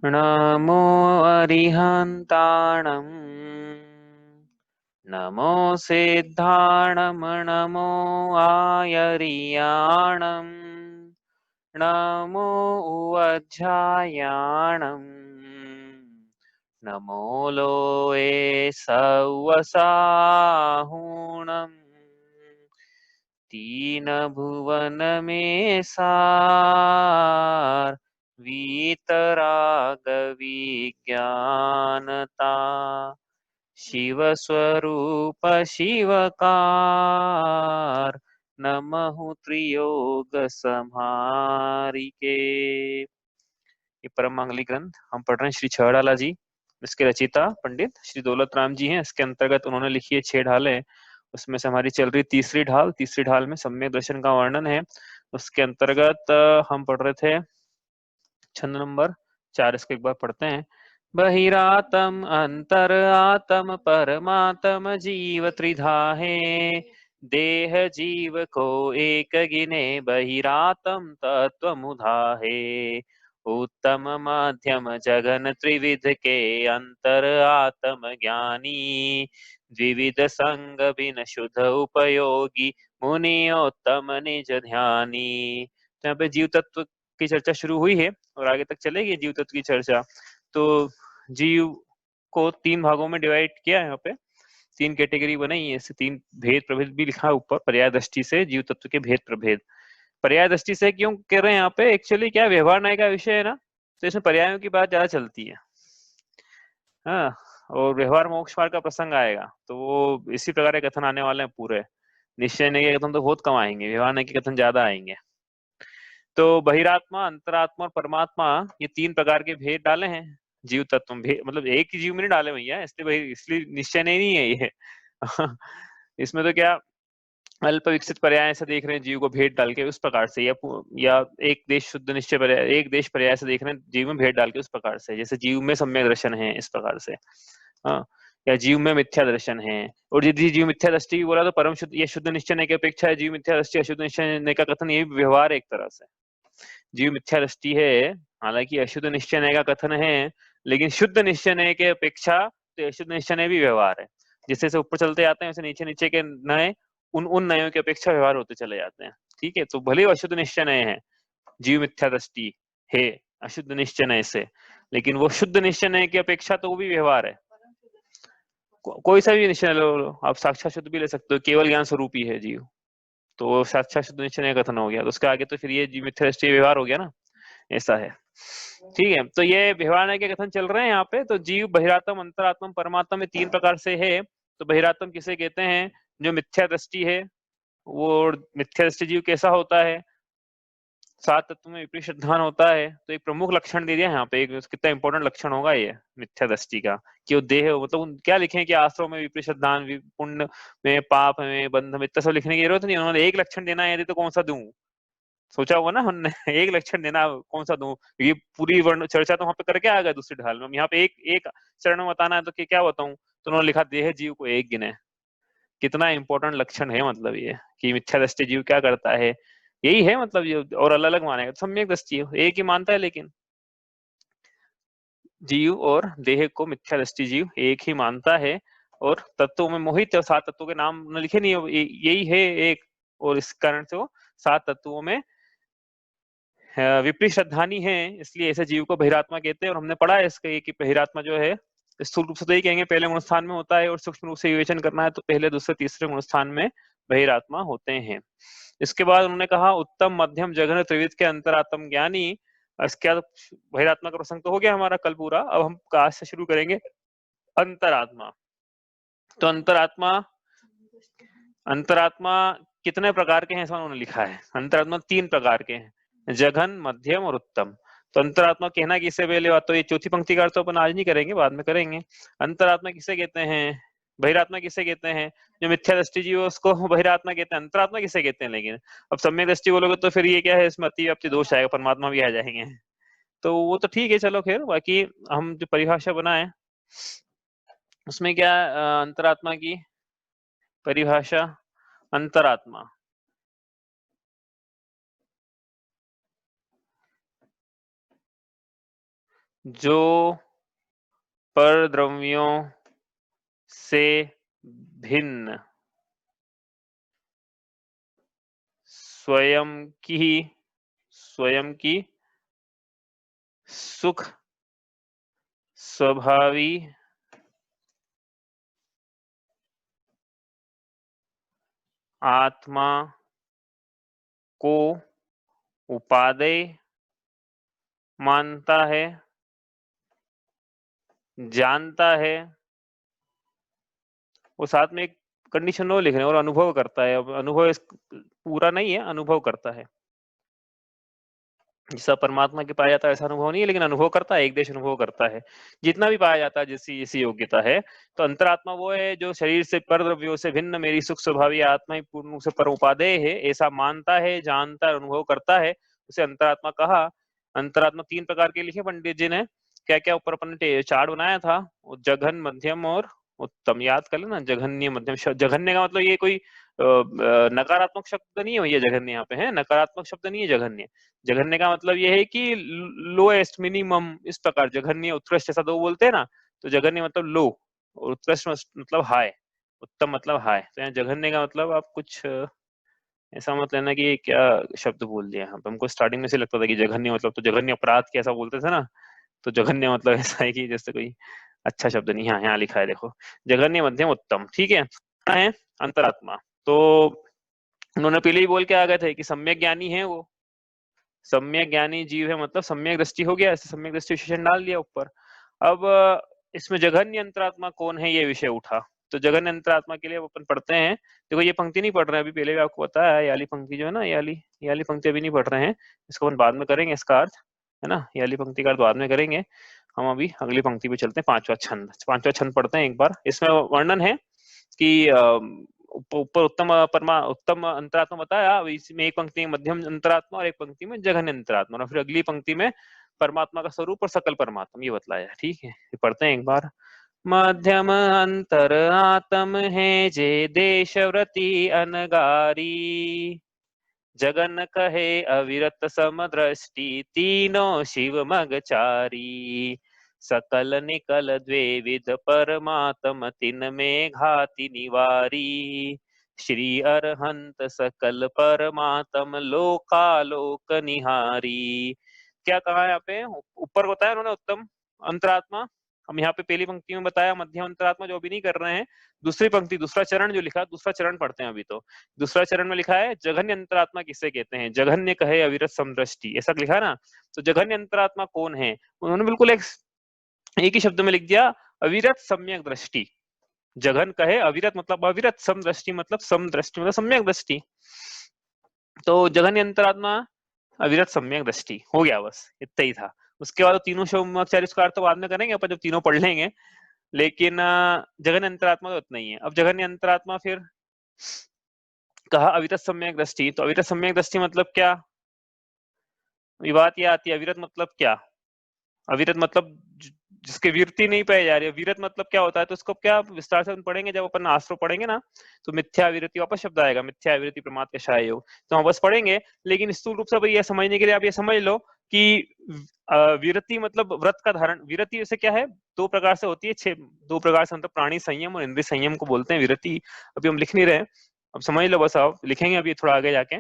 नमो अरिहन्ताणं नमो सिद्धाणं नमो आयर्याणं नमो उवज्झायाणं नमो लोए सवसाहुणं तीन भुवन में सार वीतराग विज्ञानता शिव स्वरूप शिवकार नमः त्रियोग संहारिके। ये परम मांगली ग्रंथ हम पढ़ रहे हैं श्री छहड़ाला जी। इसके रचिता पंडित श्री दौलत राम जी हैं। इसके अंतर्गत उन्होंने लिखी है 6 ढालें। उसमें से हमारी चल रही तीसरी ढाल में सम्यक दर्शन का वर्णन है। उसके अंतर्गत हम पढ़ रहे थे छंद नंबर 4। इसको एक बार पढ़ते हैं। बहिरातम अंतर आत्म परमात्म जीव त्रिधा है, देह जीव को एक गिने बहिरातम तत्व मुधा है। उत्तम मध्यम जगन त्रिविध के अंतर आत्म ज्ञानी, द्विविध संग बिन शुद्ध उपयोगी मुनियोत्तम निज ध्यानी। तो यहाँ पे जीव तत्व की चर्चा शुरू हुई है और आगे तक चलेगी जीव तत्व की चर्चा। तो जीव को 3 भागों में डिवाइड किया है। यहाँ पे 3 कैटेगरी बनाई है। इससे 3 भेद प्रभेद भी लिखा है ऊपर। पर्याय दृष्टि से जीव तत्व के भेद प्रभेद। पर्याय दृष्टि से क्यों कह रहे हैं यहाँ पे? एक्चुअली क्या व्यवहार न्याय का विषय है ना, तो इसमें पर्यायों की बात ज्यादा चलती है। हाँ, और व्यवहार मोक्ष मार्ग का प्रसंग आएगा तो वो इसी प्रकार के कथन आने वाले हैं पूरे। निश्चय नहीं के कथन तो बहुत कम आएंगे, व्यवहार न्याय के कथन ज्यादा आएंगे। तो बहिरात्मा, अंतरात्मा और परमात्मा, ये 3 प्रकार के भेद डाले हैं जीव तत्व में। मतलब एक ही जीव में नहीं डाले भैया, इसलिए निश्चय नहीं है ये। इसमें तो क्या अल्प विकसित पर्याय से देख रहे हैं जीव को भेद डाल के उस प्रकार से, या एक देश शुद्ध निश्चय पर्याय, एक देश पर्याय से देख रहे हैं जीव में भेद डाल के उस प्रकार से, जैसे जीव में सम्यक दर्शन है इस प्रकार से। हाँ, या जीव में मिथ्या दर्शन है। और यदि जीव मिथ्या दृष्टि बोला तो परम शुद्ध या शुद्ध निश्चय की अपेक्षा है जीव मिथ्या दृष्टि अशुद्ध निश्चय का कथन, ये व्यवहार एक तरह से। जीव मिथ्या दृष्टि है, हालांकि अशुद्ध निश्चय का कथन है, लेकिन शुद्ध निश्चय के अपेक्षा तो अशुद्ध निश्चय भी व्यवहार है। जिससे से ऊपर चलते जाते हैं वैसे नीचे नीचे के नए उन नयों की अपेक्षा व्यवहार होते चले जाते हैं। ठीक है, तो भले अशुद्ध निश्चय है, जीव मिथ्या दृष्टि है अशुद्ध निश्चय से, लेकिन वो शुद्ध निश्चय की अपेक्षा तो वो भी व्यवहार है। कोई सा भी निश्चय लो आप, साक्षात शुद्ध भी ले सकते हो, केवल ज्ञान स्वरूप ही है जीव, तो वो साक्षात शुद्ध निश्चय कथन हो गया। तो उसके आगे तो फिर ये जीव मिथ्या दृष्टि व्यवहार हो गया ना, ऐसा है। ठीक है, तो ये व्यवहार के कथन चल रहे हैं यहाँ पे। तो जीव बहिरात्म, अंतरात्म, परमात्मा में 3 प्रकार से है। तो बहिरात्म किसे कहते हैं? जो मिथ्या दृष्टि है। वो मिथ्या दृष्टि जीव कैसा होता है? 7 तत्व में विपरीत श्रद्धान होता है। तो एक प्रमुख लक्षण दे दिया यहाँ पे, एक कितना इंपॉर्टेंट लक्षण होगा ये मिथ्या दृष्टि का, कि वो देह, मतलब क्या लिखे कि आश्रम में विपरीत श्रद्धान, पुण्य में, पाप में, बंध में, इतना सब लिखने की जरूरत नहीं। उन्होंने एक लक्षण देना है यदि तो कौन सा दूं, सोचा होगा ना हमने। एक लक्षण देना कौन सा दूं, ये पूरी वर्ण चर्चा तो वहां पे करके आ गया दूसरी ढाल में। यहाँ पे एक एक चरण में बताना है तो क्या बताऊं, तो उन्होंने लिखा देह जीव को एक गिने। कितना इंपॉर्टेंट लक्षण है, मतलब ये कि मिथ्या दृष्टि जीव क्या करता है, यही है मतलब ये। और अलग अलग मानेगा, सम्यक दृष्टि एक ही मानता है, लेकिन जीव और देह को मिथ्या दृष्टि जीव एक ही मानता है। और तत्वों में मोहित है, 7 तत्वों के नाम लिखे नहीं है, यही है एक। और इस कारण से वो 7 तत्वों में विपरीत श्रद्धानी है, इसलिए ऐसे जीव को बहिरात्मा कहते हैं। और हमने पढ़ा है इसके कि बहिरात्मा जो है स्थूल रूप से तो यही कहेंगे पहले गुण स्थान में होता है, और सूक्ष्म रूप से विवेचन करना है तो पहले, दूसरे, तीसरे गुण स्थान में बहिरात्मा होते हैं। इसके बाद उन्होंने कहा उत्तम मध्यम जघन त्रिविध के अंतरात्म ज्ञानी। इसके बाद बहिरात्मा का प्रसंग तो हो गया हमारा कल पूरा। अब हम आज से शुरू करेंगे अंतरात्मा। तो अंतरात्मा कितने प्रकार के हैं ऐसा उन्होंने लिखा है। अंतरात्मा 3 प्रकार के हैं, जघन, मध्यम और उत्तम। तो अंतरात्मा कहना कि इससे पहले बात तो ये चौथी पंक्ति का तो अपन आज नहीं करेंगे, बाद में करेंगे। अंतरात्मा किसे कहते हैं? बहिरात्मा किसे कहते हैं? जो मिथ्या दृष्टि जीव उसको बहिरात्मा कहते हैं। अंतरात्मा किसे कहते हैं? लेकिन अब सम्यक दृष्टि बोलोगे तो फिर ये क्या है, इसमें अतिव्याप्ति दोष आएगा, परमात्मा भी आ जाएंगे। तो वो तो ठीक है, चलो खैर। बाकी हम जो परिभाषा बनाए उसमें क्या अंतरात्मा की परिभाषा, अंतरात्मा जो परद्रव्यों से भिन्न स्वयं की सुख स्वभावी आत्मा को उपादेय मानता है, जानता है। वो साथ में एक कंडीशन और लिख रहे हैं, और अनुभव करता है। अब अनुभव पूरा नहीं है, अनुभव करता है। जैसा परमात्मा के पाया जाता है ऐसा अनुभव नहीं है, लेकिन अनुभव करता है, एक देश अनुभव करता है जितना भी पाया जाता है, जैसी जैसी योग्यता है। तो अंतरात्मा वो है जो शरीर से परद्रव्यों से भिन्न मेरी सुख स्वभावी आत्मा ही पूर्ण रूप से पर उपादेय है, ऐसा मानता है, जानता है, अनुभव करता है, उसे अंतरात्मा कहा। अंतरात्मा 3 प्रकार के लिखे पंडित जी ने। क्या क्या ऊपर अपन ने चार्ट बनाया था, जघन, मध्यम और उत्तम। याद कर लेना, जघन्य, मध्यम। जघन्य का मतलब ये कोई नकारात्मक शब्द नहीं है, ये जघन्य यहाँ पे है, नकारात्मक शब्द नहीं है जघन्य। जघन्य का मतलब ये है कि लोएस्ट, मिनिमम, इस प्रकार। जघन्य, उत्कृष्ट, ऐसा दो बोलते हैं ना, तो जघन्य मतलब लो, और उत्कृष्ट मतलब हाई, उत्तम मतलब हाई। तो यहाँ जघन्य का मतलब आप कुछ ऐसा मत लेना कि ये क्या शब्द बोल दिया। हमको स्टार्टिंग में से लगता था कि जघन्य मतलब तो जघन्य अपराध के ऐसा बोलते थे ना, तो जघन्य मतलब ऐसा है कि जैसे कोई अच्छा शब्द नहीं। हाँ, यहाँ लिखा है देखो, जघन्य, मध्यम, उत्तम। ठीक है अंतरात्मा। तो उन्होंने पहले ही बोल के आ गए थे कि सम्यक ज्ञानी है वो, सम्यक ज्ञानी जीव है, मतलब सम्यक दृष्टि हो गया, ऐसे सम्यक दृष्टि विशेषण डाल दिया ऊपर। अब इसमें जघन्य अंतरात्मा कौन है, ये विषय उठा। तो जघन्य अंतरात्मा के लिए अपन पढ़ते हैं। देखो ये पंक्ति नहीं पढ़ रहे हैं अभी, पहले भी आपको बताया है, याली पंक्ति जो है ना, याली पंक्ति अभी नहीं पढ़ रहे हैं, इसको अपन बाद में करेंगे, इसका अर्थ है ना, याली पंक्ति का अर्थ बाद में करेंगे। हम अभी अगली पंक्ति पे चलते हैं, पांचवा छंद पढ़ते हैं एक बार। इसमें वर्णन है कि ऊपर उत्तम अंतरात्मा बताया, इसमें एक पंक्ति में मध्यम अंतरात्मा और एक पंक्ति में जघन्य अंतरात्मा, और फिर अगली पंक्ति में परमात्मा का स्वरूप और सकल परमात्मा, ये बतलाया। ठीक है, पढ़ते हैं एक बार। मध्यम अंतर आत्म है जे देशव्रति अनगारी, जगन कहे अविरत समदृष्टि, तीनों शिव मगचारी, सकल निकल द्वेविध परमात्म तिन में घाति निवारी, श्री अरहंत सकल परमात्म लोकालोक निहारी। क्या कहा यहाँ पे, ऊपर बताया उन्होंने उत्तम अंतरात्मा, हम यहाँ पे पहली पंक्ति में बताया मध्यम अंतरात्मा, जो अभी नहीं कर रहे हैं। दूसरी पंक्ति, दूसरा चरण जो लिखा, दूसरा चरण पढ़ते हैं अभी। तो दूसरा चरण में लिखा है जघन्य अंतरात्मा किसे कहते हैं, जघन्य कहे अविरत समदृष्टि, ऐसा लिखा ना। तो जघन्य अंतरात्मा कौन है, उन्होंने बिल्कुल एक ही शब्द में लिख दिया, अविरत सम्यक दृष्टि। जघन कहे अविरत मतलब अविरत, समदृष्टि मतलब समदृष्टि मतलब सम्यक दृष्टि। तो जघन्य अंतरात्मा, अविरत सम्यक दृष्टि, हो गया, बस इतना ही था। उसके बाद तीनों शिवमोक्षाचार्य इसका अर्थ तो बाद में करेंगे अपन, जब तीनों पढ़ लेंगे। लेकिन जघन्य अंतरात्मा तो इतना ही है। अब जघन्य अंतरात्मा फिर कहा अविरत सम्यक दृष्टि, तो अविरत सम्यक दृष्टि मतलब क्या, ये बात ये आती है। अविरत मतलब क्या, अविरत मतलब जिसके वीरती नहीं पाई जा रही है। वीरत मतलब क्या होता है, तो इसको क्या विस्तार से पढ़ेंगे जब अपन आश्रो पढ़ेंगे ना, तो मिथ्या विरति वापस शब्द आएगा, मिथ्या विरति प्रमाद का शाय योग, तो हम बस पढ़ेंगे। लेकिन स्थूल रूप से ये समझने के लिए आप ये समझ लो कि विरति मतलब व्रत का धारण। विरति वैसे क्या है, दो प्रकार से होती है, दो प्रकार से, मतलब प्राणी संयम और इंद्रिय संयम को बोलते हैं विरति। अभी हम लिख नहीं रहे, अब समझ लो, बस आप लिखेंगे अभी थोड़ा आगे जाके।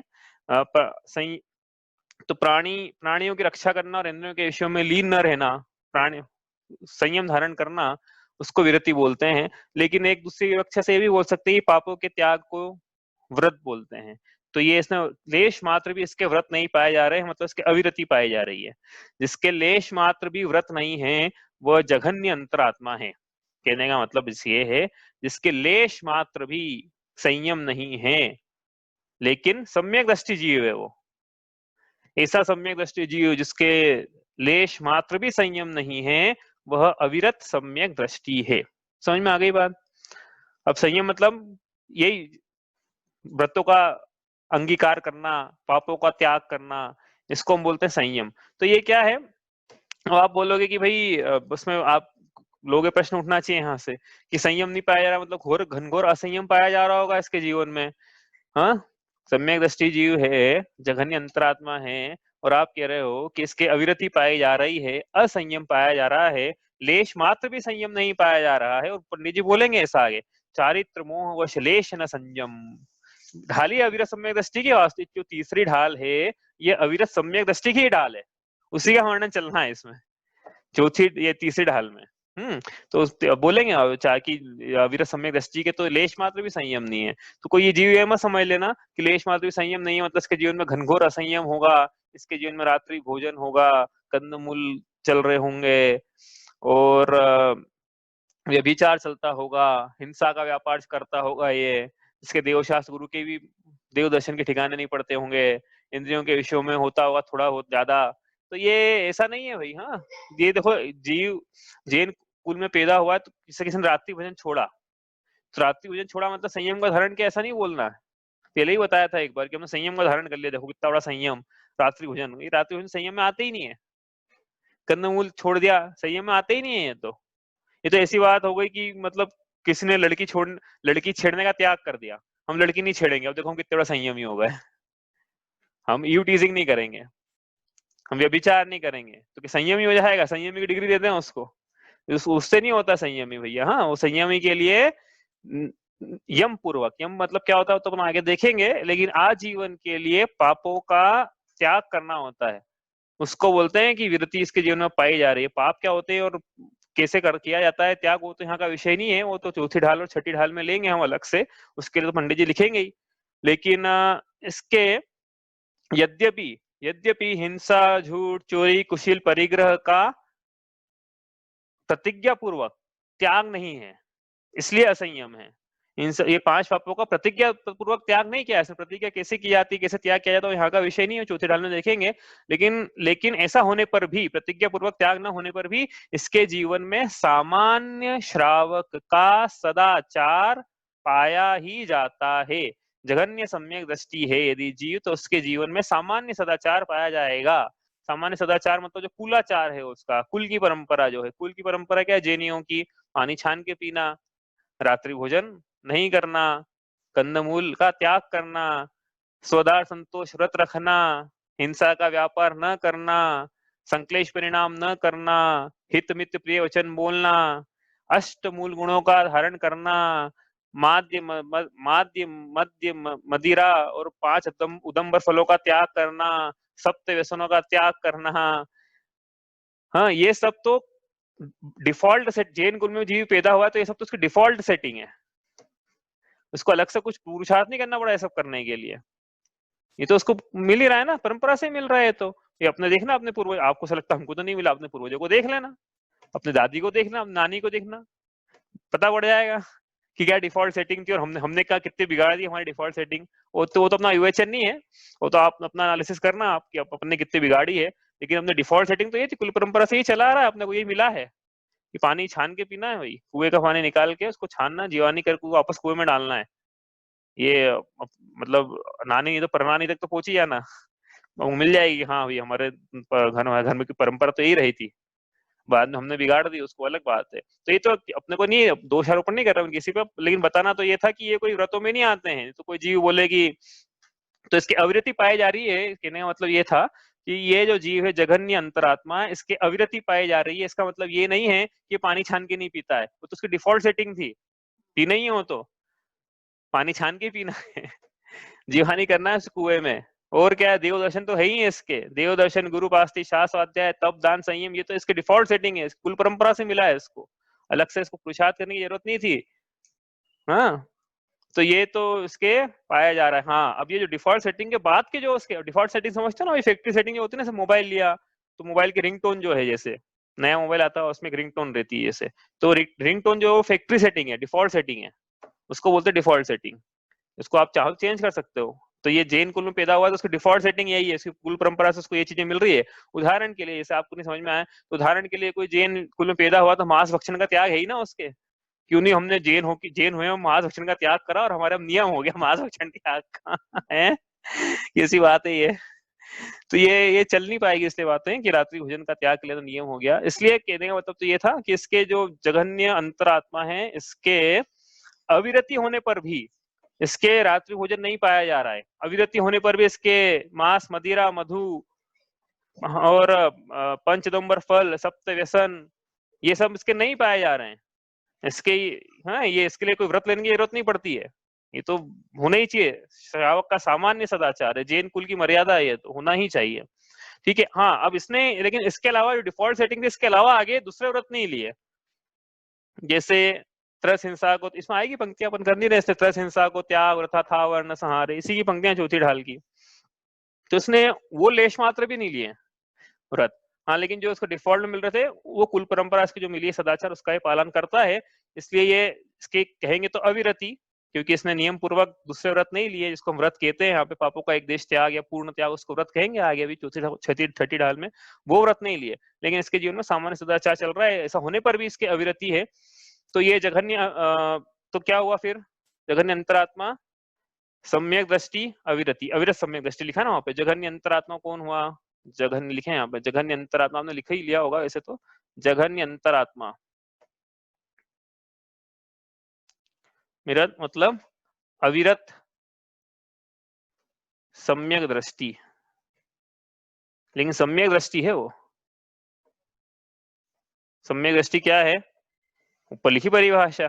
तो प्राणियों की रक्षा करना और इंद्रियों के विषयों में लीन न रहना, प्राणी संयम धारण करना, उसको विरति बोलते हैं। लेकिन एक दूसरी व्याख्या से ये भी बोल सकते हैं पापों के त्याग को व्रत बोलते हैं। तो ये इसमें लेश मात्र भी इसके व्रत नहीं पाए जा रहे हैं, मतलब इसके अविरति पाई जा रही है। जिसके लेश मात्र भी व्रत नहीं है वह जघन्य अंतरात्मा है। कहने का मतलब ये है, जिसके लेश मात्र भी संयम नहीं है, लेकिन सम्यक दृष्टि जीव है वो। ऐसा सम्यक दृष्टि जीव जिसके लेश मात्र भी संयम नहीं है, वह अविरत सम्यक दृष्टि है। समझ में आ गई बात। अब संयम मतलब यही व्रतों का अंगीकार करना, पापों का त्याग करना, इसको हम बोलते हैं संयम। तो ये क्या है, अब आप बोलोगे कि भाई उसमें आप लोगों के प्रश्न उठना चाहिए यहाँ से कि संयम नहीं पाया जा रहा, मतलब घोर घनघोर असंयम पाया जा रहा होगा इसके जीवन में। हाँ, सम्यक दृष्टि जीव है, जघन्य अंतरात्मा है, और आप कह रहे हो कि इसके अविरति पाई जा रही है, असंयम पाया जा रहा है, लेश मात्र भी संयम नहीं पाया जा रहा है। और पंडित जी बोलेंगे ऐसा आगे, चारित्र मोह वश लेश न संयम। ढाल ही अविरत सम्यक दृष्टि की वास्तविक जो तीसरी ढाल है, ये अविरत सम्यक दृष्टि की ढाल है, उसी का वर्णन चलना है इसमें, चौथी ये तीसरी ढाल में। तो बोलेंगे चाहे कि अविरत सम्यक दृष्टि के तो लेश मात्र भी संयम नहीं है। तो कोई ये जीव ये मत समझ लेना कि लेश मात्र भी संयम नहीं है मतलब इसके जीवन में घनघोर असंयम होगा, इसके जीवन में रात्रि भोजन होगा, कंदमूल चल रहे होंगे, और व्यभिचार चलता होगा, हिंसा का व्यापार करता होगा, ये इसके देवशास्त्र गुरु के भी देव दर्शन के ठिकाने नहीं पड़ते होंगे, इंद्रियों के विषयों में होता होगा थोड़ा बहुत ज्यादा। तो ये ऐसा नहीं है भाई। हाँ, ये देखो, जीव जैन कुल में पैदा हुआ तो किसी ने रात्रि भोजन छोड़ा, तो रात्रि भोजन छोड़ा मतलब संयम का धारण किया, ऐसा नहीं बोलना है। पहले ही बताया था एक बार कि हमने संयम का धारण कर लिया, देखो कितना बड़ा संयम। रात्रि भोजन, ये रात्रि भोजन संयम में आते ही नहीं है। कंदमूल छोड़ दिया, संयम में आते ही नहीं है। ये तो ऐसी बात हो गई कि मतलब किसी ने लड़की छेड़ने का त्याग कर दिया, हम लड़की नहीं छेड़ेंगे, अब देखो हम कितने बड़ा संयमी हो गए। हम यू टीजिंग नहीं करेंगे, हम व्यभिचार नहीं करेंगे, तो कि संयमी हो जाएगा? संयमी की डिग्री देते हैं उसको, उससे नहीं होता संयमी भैया। हाँ, वो संयमी के लिए यम पूर्वक, यम मतलब क्या होता है तो अपन आगे देखेंगे, लेकिन आजीवन के लिए पापों का त्याग करना होता है, उसको बोलते हैं कि विरति इसके जीवन में पाई जा रही है। पाप क्या होते हैं और कैसे कर किया जाता है त्याग, वो तो यहाँ का विषय नहीं है, वो तो चौथी ढाल और छठी ढाल में लेंगे हम अलग से, उसके लिए तो पंडित जी लिखेंगे ही। लेकिन इसके यद्यपि हिंसा, झूठ, चोरी, कुशील परिग्रह का प्रतिज्ञा पूर्वक त्याग नहीं है, इसलिए असंयम है। ये 5 पापों का प्रतिज्ञा पूर्वक त्याग नहीं किया। प्रतिज्ञा कैसे की जाती, कैसे त्याग किया जाता है, यहाँ का विषय नहीं है, चौथे ढाल में देखेंगे। लेकिन ऐसा होने पर भी, प्रतिज्ञा पूर्वक त्याग न होने पर भी इसके जीवन में सामान्य श्रावक का सदाचार पाया ही जाता है। जघन्य सम्यक दृष्टि है यदि जीव, तो उसके जीवन में सामान्य सदाचार पाया जाएगा। सामान्य सदाचार मतलब जो कुलाचार है उसका, कुल की परंपरा जो है, कुल की परंपरा क्या है? जैनियों की, पानी छान के पीना, रात्रि भोजन नहीं करना, कंदमूल का त्याग करना, स्वदार संतोष व्रत रखना, हिंसा का व्यापार न करना, संक्लेश परिणाम न करना, हित मित्र प्रिय वचन बोलना, अष्ट मूल गुणों का धारण करना, माद्य मद्य मदिरा और 5 उदंबर फलों का त्याग करना, सप्त व्यसनों का त्याग करना। हाँ, ये सब तो डिफॉल्ट सेट, जैन कुल में जीव पैदा हुआ तो ये सब तो उसकी डिफॉल्ट सेटिंग है, उसको अलग से कुछ पुरुषार्थ नहीं करना पड़ा ये सब करने के लिए। ये तो उसको मिल ही रहा है ना, परंपरा से मिल रहा है। तो ये अपने देखना, अपने पूर्वज, आपको ऐसा लगता है हमको तो नहीं मिला, अपने पूर्वजों को देख लेना, अपने दादी को देखना, अपनी नानी को देखना, पता पड़ जाएगा कि क्या डिफॉल्ट सेटिंग थी और हमने क्या कितने बिगाड़ दी हमारी डिफॉल्ट सेटिंग। वो तो अपना विवेचन नहीं है, वो तो आप अपना एनालिसिस करना आपकी, अपने कितनी बिगाड़ी है। लेकिन हमने डिफॉल्ट सेटिंग तो ये थी, कुल परंपरा से ही चला आ रहा है, अपने को ये मिला है कि पानी छान के पीना है भाई, कुएं का पानी निकाल के उसको छानना, जीवानी करके वापस कुएं में डालना है। ये मतलब नानी तो परनानी तक तो पहुंची जाना, वो मिल जाएगी। हाँ भाई, हमारे घर में की परंपरा तो यही रही थी, बाद में हमने बिगाड़ दी उसको, अलग बात है। तो ये तो अपने को नहीं दोषारोपण नहीं कर रहा हूँ किसी पे, लेकिन बताना तो ये था कि ये कोई व्रतों में नहीं आते हैं। तो कोई जीव बोलेगी, तो इसकी अविरति पाई जा रही है, कहने का मतलब ये था कि ये जो जीव है जघन्य अंतरात्मा है, इसके अविरति पाई जा रही है। इसका मतलब ये नहीं है कि पानी छान के नहीं पीता है, वो तो उसकी डिफॉल्ट सेटिंग थी, पी नहीं हो तो पानी छान के पीना है, जीवहानी करना है उस कुएं में। और क्या है, देव दर्शन तो है ही है इसके, देव दर्शन, गुरु पास्ती, शास्त्र स्वाध्याय, तप, दान, संयम, ये तो इसके डिफॉल्ट सेटिंग है, कुल परंपरा से मिला है इसको, अलग से इसको पुरुषार्थ करने की जरूरत नहीं थी। हाँ, तो ये तो इसके पाया जा रहा है। हाँ, अब ये जो डिफॉल्ट सेटिंग के बाद के जो उसके डिफॉल्ट सेटिंग समझते हो ना, फैक्ट्री सेटिंग होती है ना, मोबाइल लिया तो मोबाइल की रिंगटोन जो है, जैसे नया मोबाइल आता है उसमें एक रिंगटोन रहती है जैसे, तो रिंगटोन जो फैक्ट्री सेटिंग है, डिफॉल्ट सेटिंग है, उसको बोलते हैं डिफॉल्ट सेटिंग। इसको आप चाहो चेंज कर सकते हो। तो ये जैन कुल में पैदा हुआ तो उसकी डिफॉल्ट सेटिंग यही है, इसकी कुल परंपरा से उसको ये चीजें मिल रही है। उदाहरण के लिए, जैसे आपको नहीं समझ में आया तो उदाहरण के लिए, कोई जैन कुल में पैदा हुआ तो मांस भक्षण का त्याग है ही ना उसके, क्यों नहीं? हमने जैन हुए हम मांस भक्षण का त्याग करा और हमारा नियम हो गया मांस भक्षण त्याग का है, कैसी बात है ये। तो ये चल नहीं पाएगी इसलिए बातें कि रात्रि भोजन का त्याग के लिए तो नियम हो गया। इसलिए कहने का मतलब तो ये था कि इसके जो जघन्य अंतरात्मा है, इसके अविरति होने पर भी इसके रात्रि भोजन नहीं पाया जा रहा है, अविरति होने पर भी इसके मांस, मदिरा, मधु और पंचदोम्बर फल, सप्त व्यसन, ये सब इसके नहीं पाए जा रहे हैं। इसके, हाँ, ये इसके लिए कोई व्रत लेने की जरूरत नहीं पड़ती है, ये तो होना ही चाहिए। श्रावक का सामान्य सदाचार है, जैन कुल की मर्यादा है, ये तो होना ही चाहिए। ठीक है। हाँ, अब इसने लेकिन इसके अलावा जो डिफॉल्ट सेटिंग थी, इसके अलावा आगे दूसरे व्रत नहीं लिए। जैसे त्रस हिंसा को, इसमें आएगी पंक्तियां अपन कर नहीं रहे, त्रस हिंसा को त्याग, व्रथा था वर्ण संहारे, इसी की पंक्तियां चौथी ढाल की। तो इसने वो लेश मात्र भी नहीं लिए व्रत। हाँ, लेकिन जो उसको डिफॉल्ट में मिल रहे थे, वो कुल परंपरा इसकी जो मिली है सदाचार, उसका ही पालन करता है। इसलिए ये इसके कहेंगे तो अविरति, क्योंकि इसने नियम पूर्वक दूसरे व्रत नहीं लिए, जिसको हम व्रत कहते हैं यहाँ पे, पापों का एक देश त्याग या पूर्ण त्याग, उसको व्रत कहेंगे आगे अभी चौथी छठी ढाल में, वो व्रत नहीं लिए। लेकिन इसके जीवन में सामान्य सदाचार चल रहा है, ऐसा होने पर भी इसके अविरति है। तो ये जघन्य, तो क्या हुआ फिर, जघन्य अंतरात्मा, सम्यक दृष्टि, अविरति, अविरत सम्यक दृष्टि लिखा ना वहां पे। जघन्य अंतरात्मा कौन हुआ, जघन्य लिखे यहाँ पे, जघन्य अंतरात्मा आपने लिखा ही लिया होगा वैसे तो। जघन्य अंतरात्मा मिरत मतलब अविरत सम्यक दृष्टि, लेकिन सम्यक दृष्टि है वो। सम्यक दृष्टि क्या है, ऊपर लिखी परिभाषा,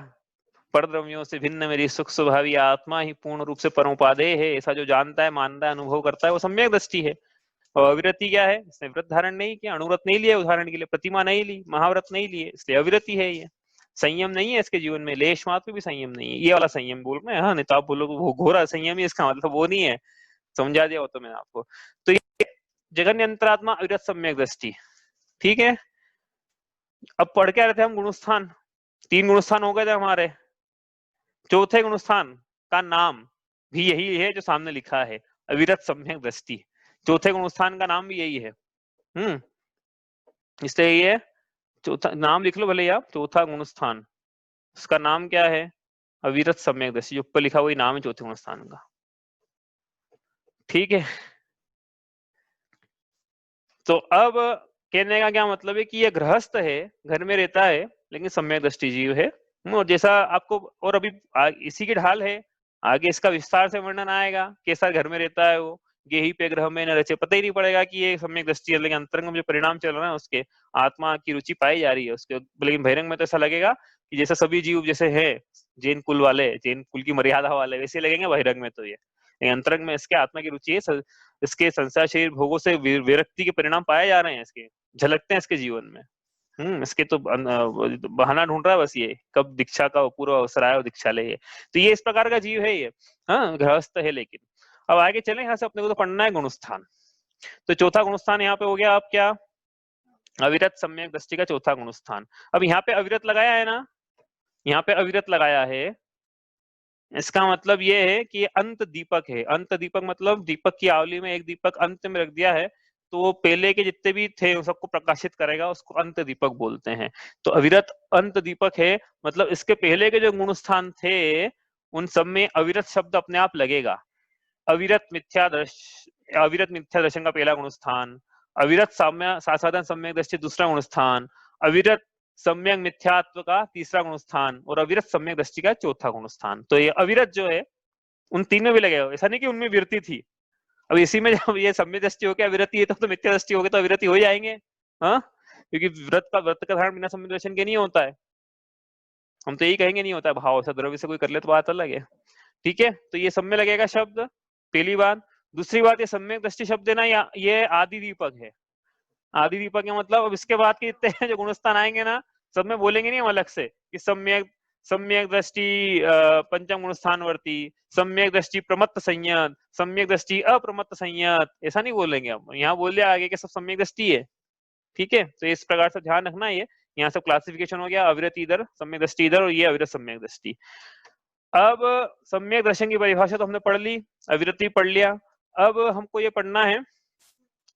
परद्रव्यों से भिन्न मेरी सुख स्वभावी आत्मा ही पूर्ण रूप से परमोपादेय है, ऐसा जो जानता है, मानता है, अनुभव करता है, वो सम्यक दृष्टि है। और अविरति क्या है, इसने व्रत धारण नहीं किया, अणुव्रत नहीं लिया, उदाहरण के लिए प्रतिमा नहीं ली, महाव्रत नहीं लिए, इसलिए अविरति है ये। संयम नहीं है इसके जीवन में, लेश मात्र भी संयम नहीं है, ये वाला संयम बोल रहे हैं। हाँ, नहीं तो आप बोलोगे वो घोरा संयम ही, इसका मतलब वो नहीं है, समझा दिया हो तो मैंने आपको। तो ये जघन्य अंतरात्मा, अविरत सम्यक दृष्टि। ठीक है। अब पढ़ के आ रहे थे हम गुणस्थान, 3 गुणस्थान हो गए थे हमारे। चौथे गुणस्थान का नाम भी यही है जो सामने लिखा है, अविरत सम्यक दृष्टि। चौथे गुणस्थान का नाम भी यही है। इसलिए ये चौथा नाम लिख लो भले आप, चौथा गुणस्थान, उसका नाम क्या है, अविरत सम्यक दृष्टि, जो ऊपर लिखा वही नाम है चौथे गुणस्थान का। ठीक है। तो अब कहने का क्या मतलब है कि ये गृहस्थ है, घर में रहता है, लेकिन सम्यक दृष्टि जीव है। और जैसा आपको, और अभी इसी की ढाल है, आगे इसका विस्तार से वर्णन आएगा, कैसा घर में रहता है वो, गेही पे ग्रह में न रचे, पता ही नहीं पड़ेगा कि ये सम्यक दृष्टि है, लेकिन अंतरंग में जो परिणाम चल रहा है उसके, आत्मा की रुचि पाई जा रही है उसके। लेकिन बहिरंग में तो ऐसा लगेगा कि जैसा सभी जीव जैसे है, जैन कुल वाले, जैन कुल की मर्यादा वाले, वैसे लगेंगे बहिरंग में तो ये। अंतरंग में इसके आत्मा की रुचि है, इसके संसार शरीर भोगों से विरक्ति के परिणाम पाए जा रहे हैं, इसके झलकते हैं इसके जीवन में। इसके तो बहाना ढूंढ रहा है बस, ये कब दीक्षा का पूरा अवसर आया, दीक्षा ले। तो ये इस प्रकार का जीव है ये। हाँ, गृहस्थ है। लेकिन अब आगे चले, यहाँ से अपने को तो पढ़ना है गुणस्थान। तो चौथा गुणस्थान यहाँ पे हो गया, आप क्या, अविरत सम्यक दृष्टि का चौथा गुणस्थान। अब यहाँ पे अविरत लगाया है ना, यहाँ पे अविरत लगाया है, इसका मतलब ये है कि ये अंत दीपक है। अंत दीपक मतलब दीपक की आवली में एक दीपक अंत में रख दिया है, तो वो पहले के जितने भी थे उन सबको प्रकाशित करेगा, उसको अंत दीपक बोलते हैं। तो अविरत अंत दीपक है, मतलब इसके पहले के जो गुणस्थान थे उन सब में अविरत शब्द अपने आप लगेगा। अविरत मिथ्या दर्शन का पहला गुणस्थान, अविरत साम्य साधन सम्यक दृष्टि दूसरा गुणस्थान, अविरत सम्यक मिथ्यात्व का तीसरा गुणस्थान, और अविरत सम्यक दृष्टि का चौथा गुणस्थान। तो ये अविरत जो है उन तीन में भी लगेगा, ऐसा नहीं कि उनमें विरति थी। अब इसी में जब ये सम्यक दृष्टि हो गया अविरति है, तो मिथ्या दृष्टि हो गया तो अविरति हो जाएंगे। हाँ, क्योंकि व्रत का धारण बिना सम्यक दर्शन के नहीं होता है। हम तो यही कहेंगे नहीं होता है, भाव से द्रव्य से कोई कर ले तो बात अलग है। ठीक है। तो ये सब में लगेगा शब्द, पहली बात। दूसरी बात, ये सम्यक दृष्टि शब्द है ना, ये आदि दीपक है। आदि दीपक का मतलब अब इसके बाद के जितने हैं जो गुणस्थान आएंगे ना, सब में बोलेंगे नहीं हम अलग से कि सम्यक सम्यक दृष्टि पंचम गुणस्थानवर्ती, सम्यक दृष्टि प्रमत्त संयत, सम्यक दृष्टि अप्रमत्त संयत, ऐसा नहीं बोलेंगे हम। यहाँ बोल दिया आगे के सब सम्यक दृष्टि है। ठीक है। तो इस प्रकार से ध्यान रखना, ये यहाँ सब क्लासिफिकेशन हो गया, अविरत इधर, सम्यक दृष्टि इधर, और ये अविरत सम्यक दृष्टि। अब सम्यक दर्शन की परिभाषा तो हमने पढ़ ली, अविरति पढ़ लिया। अब हमको ये पढ़ना है,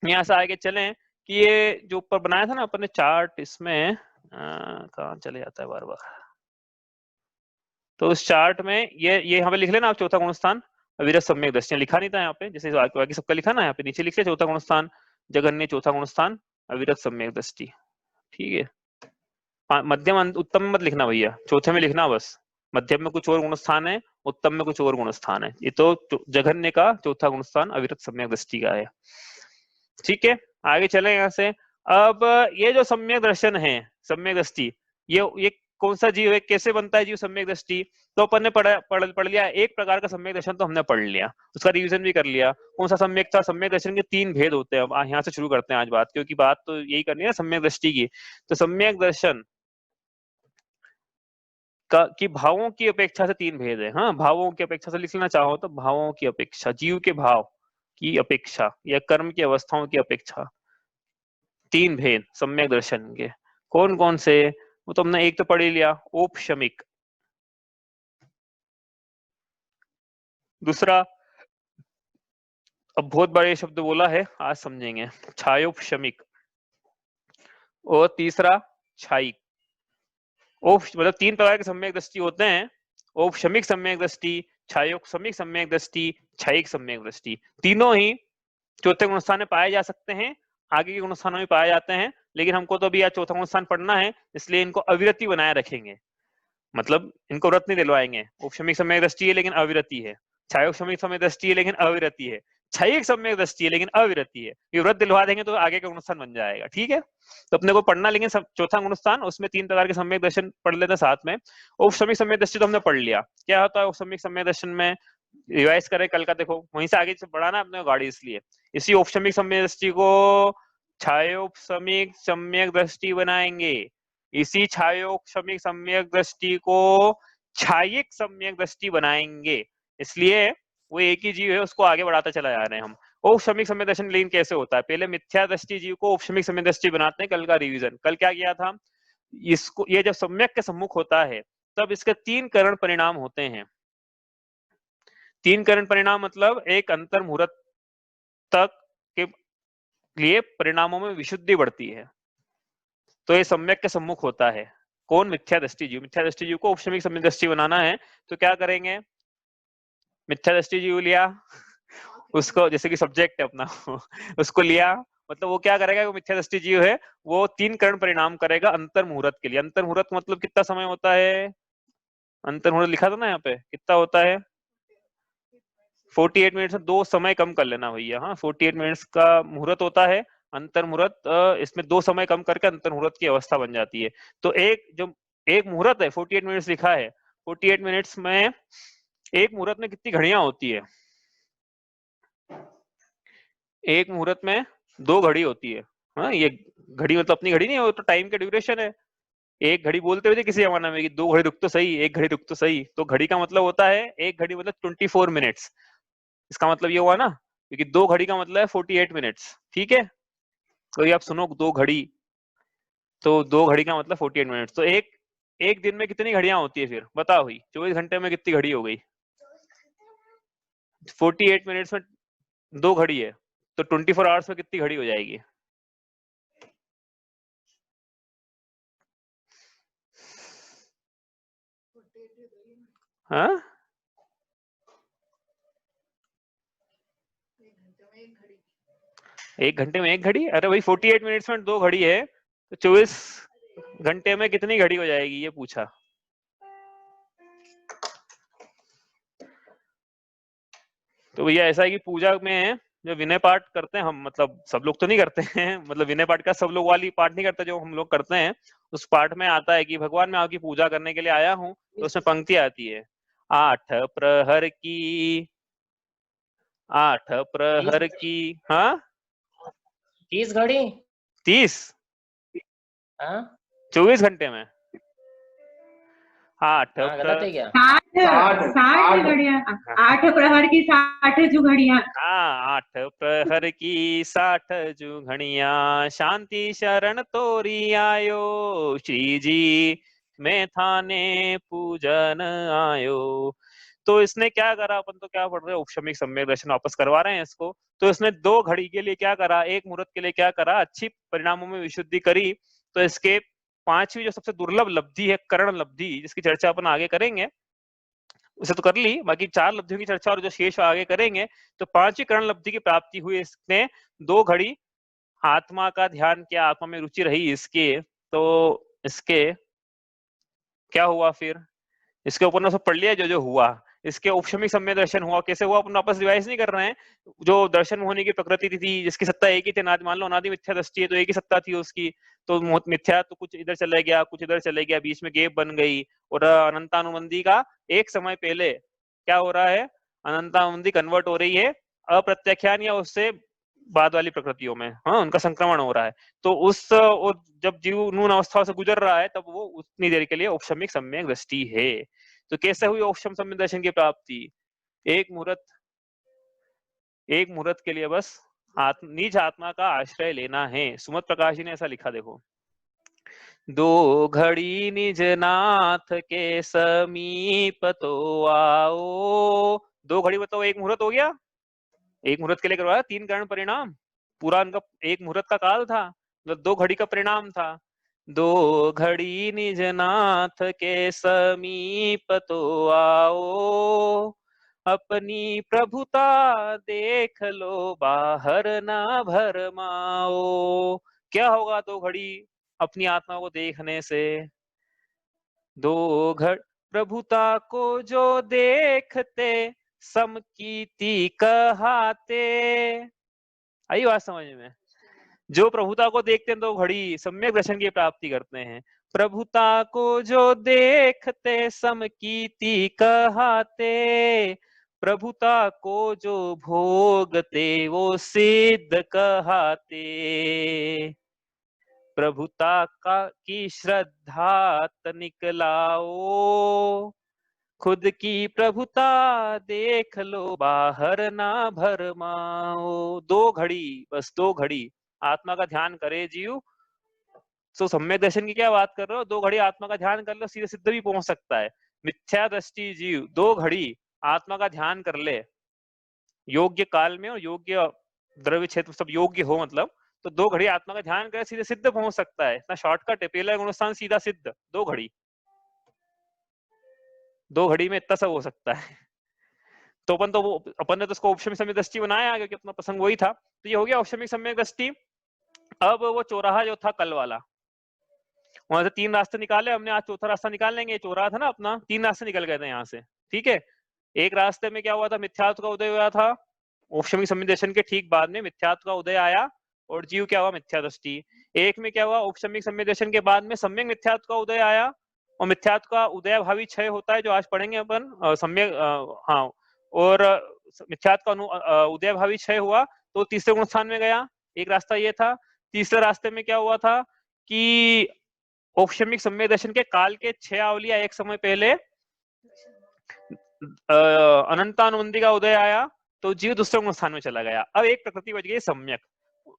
यहाँ से आगे चलें, कि ये जो ऊपर बनाया था ना अपन ने चार्ट, इसमें कहाँ चले जाता है बार बार। तो उस चार्ट में ये यहाँ पे लिख लेना आप, चौथा गुणस्थान अविरत सम्यक दृष्टि, लिखा नहीं था यहाँ पे, जैसे बाकी सबका लिखा ना, यहाँ पे नीचे लिख लिया चौथा गुणस्थान जघन्य, चौथा गुणस्थान अविरत सम्यक दृष्टि। ठीक है। मध्यम उत्तम मत लिखना भैया, चौथे में लिखना बस। मध्यम में कुछ और गुणस्थान है, उत्तम में कुछ और गुणस्थान है। ये तो जघन्य का चौथा गुणस्थान अविरत सम्यक दृष्टि का है। ठीक है। आगे चले यहाँ से। अब ये जो सम्यक दर्शन है, सम्यक दृष्टि, ये कौन सा जीव है, कैसे बनता है जीव सम्यक दृष्टि, तो अपन ने पढ़ लिया। एक प्रकार का सम्यक दर्शन तो हमने पढ़ लिया, उसका रिवीजन भी कर लिया। कौन सा सम्यक था? सम्यक दर्शन के 3 भेद होते हैं। अब यहाँ से शुरू करते हैं आज बात, क्योंकि बात तो यही करनी है सम्यक दृष्टि की। तो सम्यक दर्शन का कि भावों की अपेक्षा से 3 भेद है। हाँ, भावों की अपेक्षा से लिख लेना चाहो तो, भावों की अपेक्षा, जीव के भाव की अपेक्षा या कर्म की अवस्थाओं की अपेक्षा, 3 भेद सम्यक दर्शन के। कौन कौन से? वो तो हमने एक तो पढ़ ही लिया, औपशमिक। दूसरा, अब बहुत बड़े शब्द बोला है, आज समझेंगे, छायोपशमिक। और तीसरा छायिक। मतलब 3 प्रकार के सम्यक दृष्टि होते हैं, औपशमिक सम्यक दृष्टि, छायोपशमिक सम्यक दृष्टि, छायिक सम्यक दृष्टि। तीनों ही चौथे गुणस्थान में पाए जा सकते हैं, आगे के गुणस्थानों में पाए जाते हैं, लेकिन हमको तो अभी आज चौथा गुणस्थान पढ़ना है, इसलिए इनको अविरति बनाए रखेंगे। मतलब इनको व्रत नहीं दिलवाएंगे। उपशमिक सम्यक दृष्टि है लेकिन अविरति है, छायोपशमिक सम्यक दृष्टि है लेकिन अविरति है, छायिक सम्यक दृष्टि है लेकिन अविरति है। ये व्रत दिलवा देंगे तो आगे का गुणस्थान बन जाएगा। ठीक है, तो अपने को पढ़ना, लेकिन चौथा गुणस्थान, उसमें 3 प्रकार के सम्यक दर्शन पढ़ लेते साथ में। उपशमिक सम्यक दृष्टि तो हमने पढ़ लिया, क्या होता है उपशमिक सम्यक दर्शन में, रिवाइज करें कल का, देखो वहीं से आगे बढ़ाना अपने गाड़ी, इसलिए इसी उपशमिक सम्यक दृष्टि को छायोपशमिक सम्यक दृष्टि बनाएंगे, इसी छायोपशमिक सम्यक दृष्टि को छायिक सम्यक दृष्टि बनाएंगे। इसलिए वो एक ही जीव है, उसको आगे बढ़ाते चला जा रहे हैं हम। औपशमिक सम्यक दर्शन लेकिन कैसे होता है? पहले मिथ्या दृष्टि जीव को औपशमिक सम्यक दृष्टि बनाते हैं। कल का रिवीजन, कल क्या किया था, इसको, ये जब सम्यक के सम्मुख होता है तब इसके 3 करण परिणाम होते हैं। 3 करण परिणाम मतलब एक अंतर मुहूर्त तक के लिए परिणामों में विशुद्धि बढ़ती है, तो ये सम्यक के सम्मुख होता है। कौन? मिथ्या दृष्टि जीव। मिथ्या दृष्टि जीव को उपशमिक सम्यक दृष्टि बनाना है, तो क्या करेंगे, मिथ्या दृष्टि जीव लिया, उसको जैसे कि सब्जेक्ट है अपना उसको लिया, मतलब वो क्या करेगा, वो मिथ्या दृष्टि जीव है, वो 3 करण परिणाम करेगा अंतर मुहूर्त के लिए। अंतर मुहूर्त मतलब कितना समय होता है? अंतर मुहूर्त लिखा था ना यहाँ पे, कितना होता है? 48 मिनट्स में 2 समय कम कर लेना भैया। हाँ, 48 मिनट्स का मुहूर्त होता है अंतर मुहूर्त, इसमें 2 समय कम करके अंतर मुहूर्त की अवस्था बन जाती है। तो एक मुहूर्त है, 48 मिनट्स लिखा है, 48 मिनट्स में एक मुहूर्त में कितनी घड़ियां होती है? एक मुहूर्त में 2 घड़ी होती है। हाँ, ये घड़ी मतलब अपनी घड़ी नहीं है, वो तो टाइम का ड्यूरेशन है। एक घड़ी बोलते हुए किसी जमाना में कि 2 घड़ी रुक तो सही, 1 घड़ी रुक तो सही, तो घड़ी का मतलब होता है, एक घड़ी मतलब 24 मिनट्स। इसका मतलब ये हुआ ना, क्योंकि 2 घड़ी का मतलब है 48 मिनट्स। ठीक है, कोई आप सुनो 2 घड़ी, तो 2 घड़ी का मतलब 48 मिनट्स। तो एक दिन में कितनी घड़ियां होती है फिर बताओ ही, 24 घंटे में कितनी घड़ी हो गई? 48 मिनट्स में 2 घड़ी है, तो 24 आवर्स में कितनी घड़ी हो जाएगी? हाँ, 1 घंटे में 1 घड़ी, अरे भाई 48 मिनट्स में 2 घड़ी है, तो 24 घंटे में कितनी घड़ी हो जाएगी, ये पूछा। तो भैया ऐसा है कि पूजा में जो विनय पाठ करते हैं हम, मतलब सब लोग तो नहीं करते हैं, मतलब विनय पाठ का सब लोग वाली पाठ नहीं करते जो हम लोग करते हैं, उस पाठ में आता है कि भगवान मैं आपकी पूजा करने के लिए आया हूँ, तो उसमें पंक्ति आती है, 8 प्रहर की, 8 प्रहर की। हाँ, 30 घड़ी। 30? हाँ 24 घंटे में 8 गलत है क्या? 60 घड़ियां, 8 प्रहर की 60 जो घड़ियां। हाँ, 8 प्रहर की 60 जो घड़ियां, शांति शरण तोरी आयो, श्री जी मैं थाने पूजन आयो। तो इसने क्या करा, अपन तो क्या पढ़ रहे हैं, उपशमिक सम्यक दर्शन वापस करवा रहे हैं इसको। तो इसने 2 घड़ी के लिए क्या करा, एक मुहूर्त के लिए क्या करा, अच्छी परिणामों में विशुद्धि करी। तो इसके 5वीं जो सबसे दुर्लभ लब्धि है, करण लब्धि, जिसकी चर्चा अपन आगे करेंगे, उसे तो कर ली, बाकी 4 लब्धियों की चर्चा और जो शेष आगे करेंगे। तो 5वीं करण लब्धि की प्राप्ति हुई इसने, 2 घड़ी आत्मा का ध्यान किया, आत्मा में रुचि रही इसके, तो इसके क्या हुआ फिर, इसके ऊपर ने सब पढ़ लिया जो जो हुआ। इसके उपशमिक सम्यक दर्शन हुआ। कैसे हुआ, अपन वापस रिवाइज नहीं कर रहे हैं। जो दर्शन होने की प्रकृति थी, जिसकी सत्ता एक ही थी, मान लो अनादि मिथ्या दृष्टि है तो एक ही सत्ता थी उसकी, तो मिथ्या तो कुछ इधर चले गया, कुछ इधर चले गया, बीच में गैप बन गई, और अनंतानुबंधी का एक समय पहले क्या हो रहा है, अनंतानुबंधी कन्वर्ट हो रही है अप्रत्याख्यान या उससे बाद वाली प्रकृतियों में, हाँ, उनका संक्रमण हो रहा है। तो उस और जब जीव नून अवस्था से गुजर रहा है तब वो उतनी देर के लिए औपशमिक सम्यक दृष्टि है। तो कैसे हुई औपशम सम्यक दर्शन की प्राप्ति, एक मुहूर्त के लिए बस निज आत्मा का आश्रय लेना है। सुमत प्रकाश जी ने ऐसा लिखा, देखो, दो घड़ी निज नाथ के समीप तो आओ। दो घड़ी बताओ, एक मुहूर्त हो गया, एक मुहूर्त के लिए करवाया, 3 कारण परिणाम, पूरा उनका एक मुहूर्त का काल था, मतलब 2 घड़ी का परिणाम था। दो घड़ी निज नाथ के समीप तो आओ, अपनी प्रभुता देख लो बाहर ना भरमाओ। क्या होगा 2 घड़ी अपनी आत्मा को देखने से, 2 घड़ी प्रभुता को जो देखते समकीर्ति कहाते। आई बात समझ में, जो प्रभुता को देखते हैं 2 घड़ी सम्यक दर्शन की प्राप्ति करते हैं। प्रभुता को जो देखते समकीर्ति कहाते, प्रभुता को जो भोगते वो सिद्ध कहाते। प्रभुता की श्रद्धा तनिक लाओ, खुद की प्रभुता देख लो बाहर ना भरमाओ। 2 घड़ी, बस 2 घड़ी आत्मा का ध्यान करे जीव। तो सम्यक दर्शन की क्या बात कर रहे हो, 2 घड़ी आत्मा का ध्यान कर लो, सीधे सिद्ध भी पहुंच सकता है। मिथ्या दृष्टि जीव 2 घड़ी आत्मा का ध्यान कर ले योग्य काल में, और योग्य द्रव्य क्षेत्र सब योग्य हो, मतलब तो 2 घड़ी आत्मा का ध्यान करे, सीधे सिद्ध पहुंच सकता है। इतना शॉर्टकट है, पहला गुणस्थान सीधा सिद्ध, 2 घड़ी, 2 घड़ी में इतना सब हो सकता है। तो अपन ने तो उसको औपशमिक सम्यक दृष्टि बनाया, क्योंकि अपना प्रसंग वही था। तो ये हो गया औपशमिक सम्यक दृष्टि। अब वो चौराहा जो था कल वाला, वहां से 3 रास्ते निकाले हमने, आज चौथा रास्ता निकाल लेंगे। चौराहा था ना अपना, 3 रास्ते निकल गए थे यहाँ से, ठीक है। एक रास्ते में क्या हुआ था, मिथ्यात्व का उदय हुआ था, औपशमिक सम्यक दर्शन के ठीक बाद में मिथ्यात्व का उदय आया और जीव क्या हुआ, मिथ्या दृष्टि। एक में क्या हुआ, औपशमिक सम्यक दर्शन के बाद में सम्यक मिथ्यात्व का उदय आया, और मिथ्यात्व का उदय भावी क्षय होता है, जो आज पढ़ेंगे अपन सम्यक, हाँ, और मिथ्यात्व का उदय भावी क्षय हुआ तो तीसरे गुण स्थान में गया। एक रास्ता ये था। तीसरे रास्ते में क्या हुआ था कि औपशमिक सम्यक दर्शन के काल के 6 आवलियां एक समय पहले अनंतानुबंधी का उदय आया तो जीव दूसरे गुण स्थान में चला गया। अब एक प्रकृति बच गई सम्यक,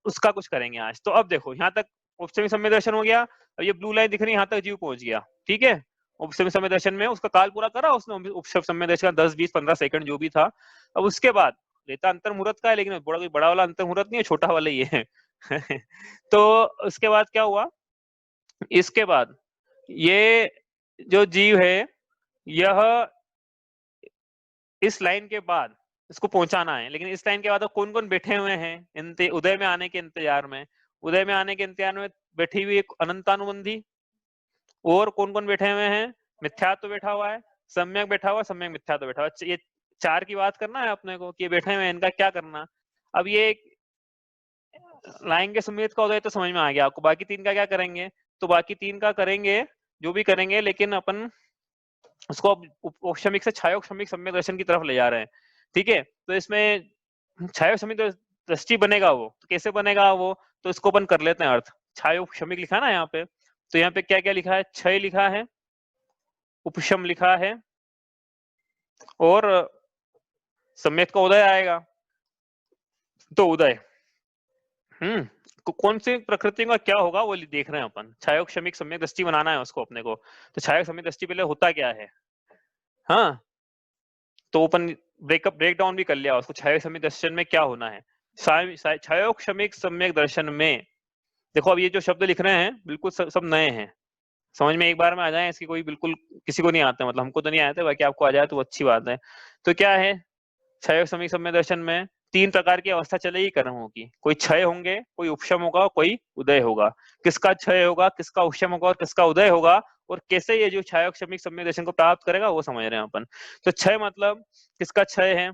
उसका कुछ करेंगे आज। तो अब देखो, यहाँ तक औपशमिक सम्यक दर्शन हो गया। अब ये ब्लू लाइन दिख रही है, यहाँ तक जीव पहुंच गया, ठीक है। औपशमिक सम्यक दर्शन में उसका काल पूरा करा उसने, औपशमिक सम्यक दर्शन का 10, 20, 15 सेकंड जो भी था। अब उसके बाद लेता अंतर मुहूर्त का है, लेकिन बड़ा वाला अंतर मुहूर्त नहीं है, छोटा वाला ही है। तो उसके बाद क्या हुआ, इसके बाद ये जो जीव है, यह इस लाइन के बाद इसको पहुंचाना है, लेकिन इस लाइन के बाद कौन कौन बैठे हुए हैं उदय में आने के इंतजार में। उदय में आने के इंतजार में बैठी हुई एक अनंतानुबंधी, और कौन कौन बैठे हुए हैं, मिथ्यात्व बैठा हुआ है, सम्यक बैठा हुआ है, सम्यक मिथ्यात्व बैठा हुआ है। ये 4 की बात करना है अपने को कि ये बैठे हुए हैं, इनका क्या करना। अब ये लाएंगे सम्यक का उदय तो समझ में आ गया आपको, बाकी 3 का क्या करेंगे। तो बाकी 3 का करेंगे जो भी करेंगे, लेकिन अपन उसको औपशमिक से छायोपशमिक सम्यक दर्शन की तरफ ले जा रहे हैं, ठीक है। तो इसमें छायोपशमिक दृष्टि बनेगा वो, तो कैसे बनेगा वो, तो इसको अपन कर लेते हैं अर्थ। छायोपशमिक लिखा ना यहाँ पे, तो यहाँ पे क्या क्या लिखा है, क्षय लिखा है, उपशम लिखा है, और सम्यक का उदय आएगा। तो उदय कौन सी प्रकृति का क्या होगा वो देख रहे हैं अपन। छायोपशमिक सम्यक दृष्टि बनाना है उसको अपने को। तो छायोपशमिक दृष्टि पहले होता क्या है, हाँ, तो अपन ब्रेक डाउन भी कर लिया उसको। छायोपशमिक दर्शन में क्या होना है, छायोपशमिक सम्यक दर्शन में देखो, अब ये जो शब्द लिख रहे हैं बिल्कुल सब नए हैं, समझ में एक बार में आ जाए, इसकी कोई बिल्कुल किसी को नहीं आता, मतलब हमको तो नहीं आते, बाकी आपको आ जाए तो वो अच्छी बात है। तो क्या है छायोपशमिक सम्यक दर्शन में, तीन प्रकार की अवस्था चलेगी कर्मों की, कोई क्षय होंगे, कोई उपशम होगा, कोई उदय होगा। किसका क्षय होगा, किसका उपशम होगा और किसका उदय होगा, और कैसे ये जो क्षय क्षमिक सम्यक दर्शन को प्राप्त करेगा वो समझ रहे हैं अपन। तो क्षय मतलब किसका क्षय है,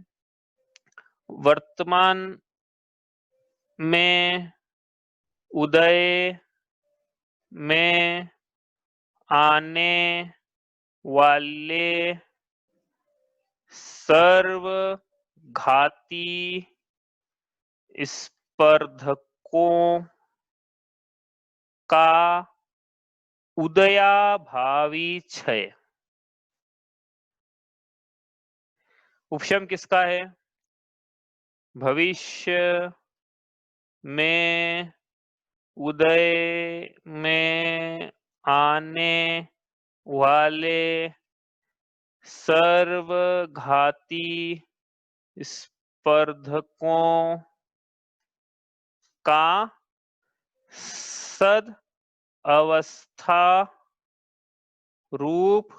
वर्तमान में उदय में आने वाले सर्व घाती स्पर्धकों का उदयाभावी क्षय। उपशम किसका है, भविष्य में उदय में आने वाले सर्वघाती स्पर्धकों का सद अवस्था रूप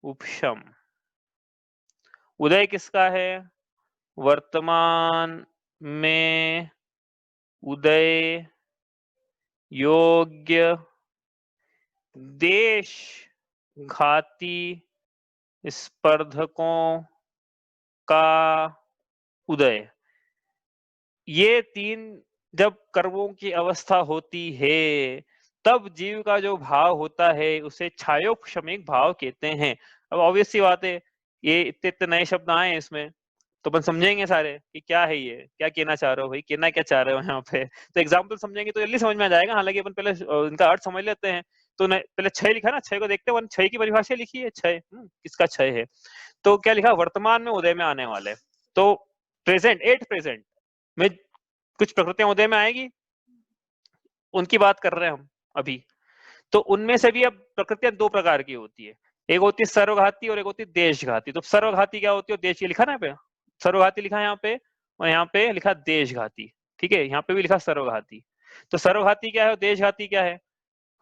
उपशम। उदय किसका है, वर्तमान में उदय योग्य देश घाती स्पर्धकों का उदय। ये तीन जब कर्मों की अवस्था होती है तब जीव का जो भाव होता है उसे छायोपशमिक भाव कहते हैं। अब ऑब्वियस सी बात है, ये इतने नए शब्द आए इसमें तो अपन समझेंगे सारे कि क्या है, ये क्या कहना चाह रहे हो भाई, कहना क्या चाह रहे हो यहाँ पे। तो एग्जाम्पल समझेंगे तो जल्दी समझ में आ जाएगा। हालांकि अपन पहले इनका अर्थ समझ लेते हैं। तो पहले क्षय लिखा ना, क्षय को देखते हैं, क्षय की परिभाषा लिखी है, क्षय किसका क्षय है। तो क्या लिखा, वर्तमान में उदय में आने वाले, तो प्रेजेंट एट प्रेजेंट में कुछ प्रकृतियां उदय में आएगी, उनकी बात कर रहे हैं हम अभी। तो उनमें से भी अब प्रकृतियां दो प्रकार की होती है, एक होती है सर्वघाती और एक होती है देशघाती। तो सर्वघाती क्या होती है, देश ये लिखा ना पे, सर्वघाती लिखा है यहाँ पे, और यहाँ पे लिखा देशघाती। ठीक है, यहाँ पे भी लिखा सर्वघाती। तो सर्वघाती क्या है और देशघाती क्या है,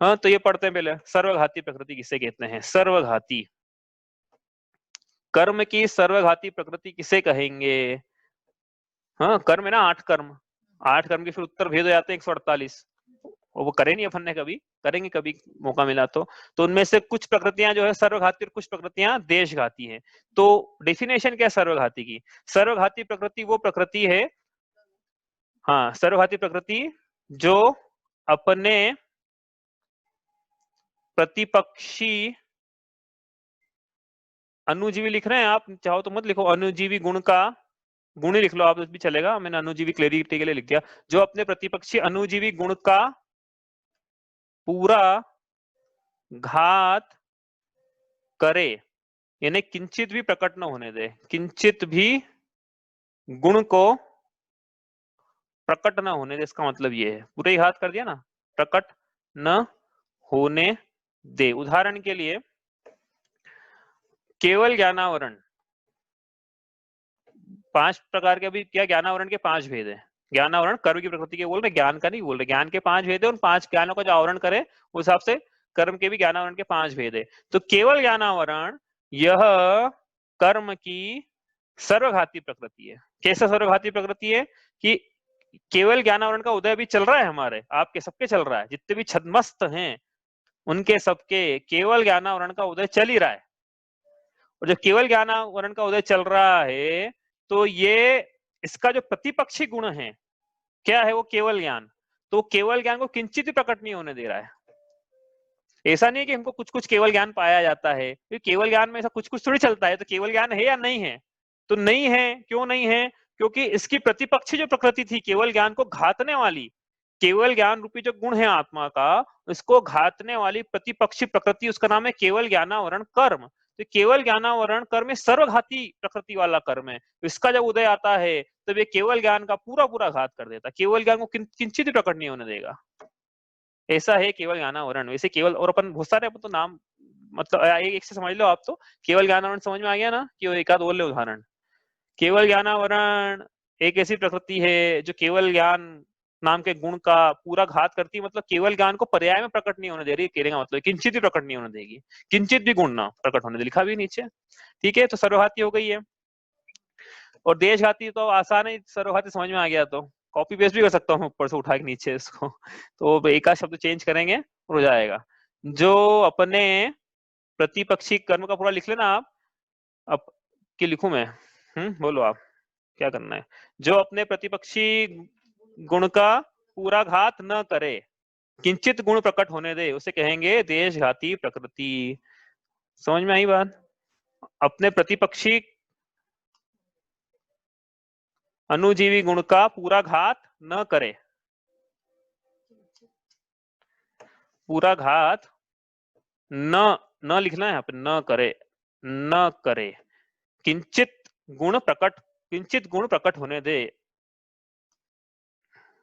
हाँ तो ये पढ़ते हैं पहले। सर्वघाती प्रकृति किसे कहते हैं, सर्वघाती कर्म की सर्वघाती प्रकृति किसे कहेंगे। हाँ कर्म है ना, 8 कर्म, 8 कर्म के फिर उत्तर भेद हो जाते हैं 148, और वो करे नहीं अपन ने, कभी करेंगे कभी मौका मिला तो। तो उनमें से कुछ प्रकृतियां जो है सर्वघाती और कुछ प्रकृतियां देशघाती हैं। तो डेफिनेशन क्या है सर्वघाती की, सर्वघाती प्रकृति वो प्रकृति है, हाँ सर्वघाती प्रकृति जो अपने प्रतिपक्षी, अनुजीवी लिख रहे हैं आप, चाहो तो मत लिखो, अनुजीवी गुण का, गुण ही लिख लो आप भी चलेगा, मैंने अनुजीवी क्लैरिटी के लिए लिख दिया, जो अपने प्रतिपक्षी अनुजीवी गुण का पूरा घात करे, यानी किंचित भी प्रकट न होने दे, किंचित भी गुण को प्रकट न होने दे, इसका मतलब ये है पूरे ही घात कर दिया ना, प्रकट न होने दे। उदाहरण के लिए केवल ज्ञानावरण, 5 प्रकार के, अभी क्या ज्ञानावरण के 5 भेद है। ज्ञानावरण कर्म की प्रकृति के बोल रहे, ज्ञान का नहीं बोल रहे, ज्ञान के 5 भेद है, उन 5 ज्ञानों का जो आवरण करे उस हिसाब से कर्म के भी ज्ञानावरण के 5 भेद है। तो केवल ज्ञानावरण यह कर्म की सर्वघाती प्रकृति है। कैसा सर्वघाती प्रकृति है कि केवल ज्ञानावरण का उदय भी चल रहा है, हमारे आपके सबके चल रहा है, जितने भी छद्मस्त हैं उनके सबके केवल ज्ञानावरण का उदय चल ही रहा है। और जब केवल ज्ञानावरण का उदय चल रहा है तो ये इसका जो प्रतिपक्षी गुण है क्या है, वो केवल ज्ञान, तो केवल ज्ञान को किंचित भी प्रकट नहीं होने दे रहा है। ऐसा नहीं है कि हमको कुछ कुछ केवल ज्ञान पाया जाता है, क्योंकि केवल ज्ञान में ऐसा कुछ कुछ थोड़ी चलता है। तो केवल ज्ञान है या नहीं है, तो नहीं है, क्यों नहीं है, क्योंकि इसकी प्रतिपक्षी जो प्रकृति थी केवल ज्ञान को घातने वाली, केवल ज्ञान रूपी जो गुण है आत्मा का, उसको घातने वाली प्रतिपक्षी प्रकृति, उसका नाम है केवल ज्ञानावरण कर्म। तो केवल ज्ञानावरण कर्म में सर्वघाती प्रकृति वाला कर्म है। इसका जब उदय आता है तब ये केवल ज्ञान का पूरा पूरा घात कर देता, केवल ज्ञान को किंचित भी प्रकट नहीं होने देगा। ऐसा है केवल ज्ञानावरण। वैसे केवल, और अपन बहुत सारे अपन तो नाम, मतलब एक से समझ लो आप, तो केवल ज्ञानावरण समझ में आ गया ना, कि एक आध बोल ले उदाहरण। केवल ज्ञानावरण एक ऐसी प्रकृति है जो केवल ज्ञान नाम के गुण का पूरा घात करती है, मतलब केवल ज्ञान को पर्याय में प्रकट नहीं होने दे रही, कहने का मतलब किंचित भी प्रकट नहीं होने देगी, किंचित भी गुण ना प्रकट होने दे, लिखा भी नीचे। ठीक है, तो सर्वघाती हो गई है। और देशघाती तो आसान है, सर्वघाती समझ में आ गया तो कॉपी पेस्ट भी कर सकता हूँ ऊपर से उठा के नीचे इसको, तो एक आध शब्द चेंज करेंगे और हो जाएगा। जो अपने प्रतिपक्षी कर्म का पूरा लिख लेना आप। अब कि लिखूं मैं? बोलो आप क्या करना है। जो अपने प्रतिपक्षी गुण का पूरा घात न करे, किंचित गुण प्रकट होने दे, उसे कहेंगे देशघाती प्रकृति। समझ में आई बात? अपने प्रतिपक्षी अनुजीवी गुण का पूरा घात न करे, पूरा घात न लिखना है यहाँ पे, न करे, न करे, किंचित गुण प्रकट होने दे,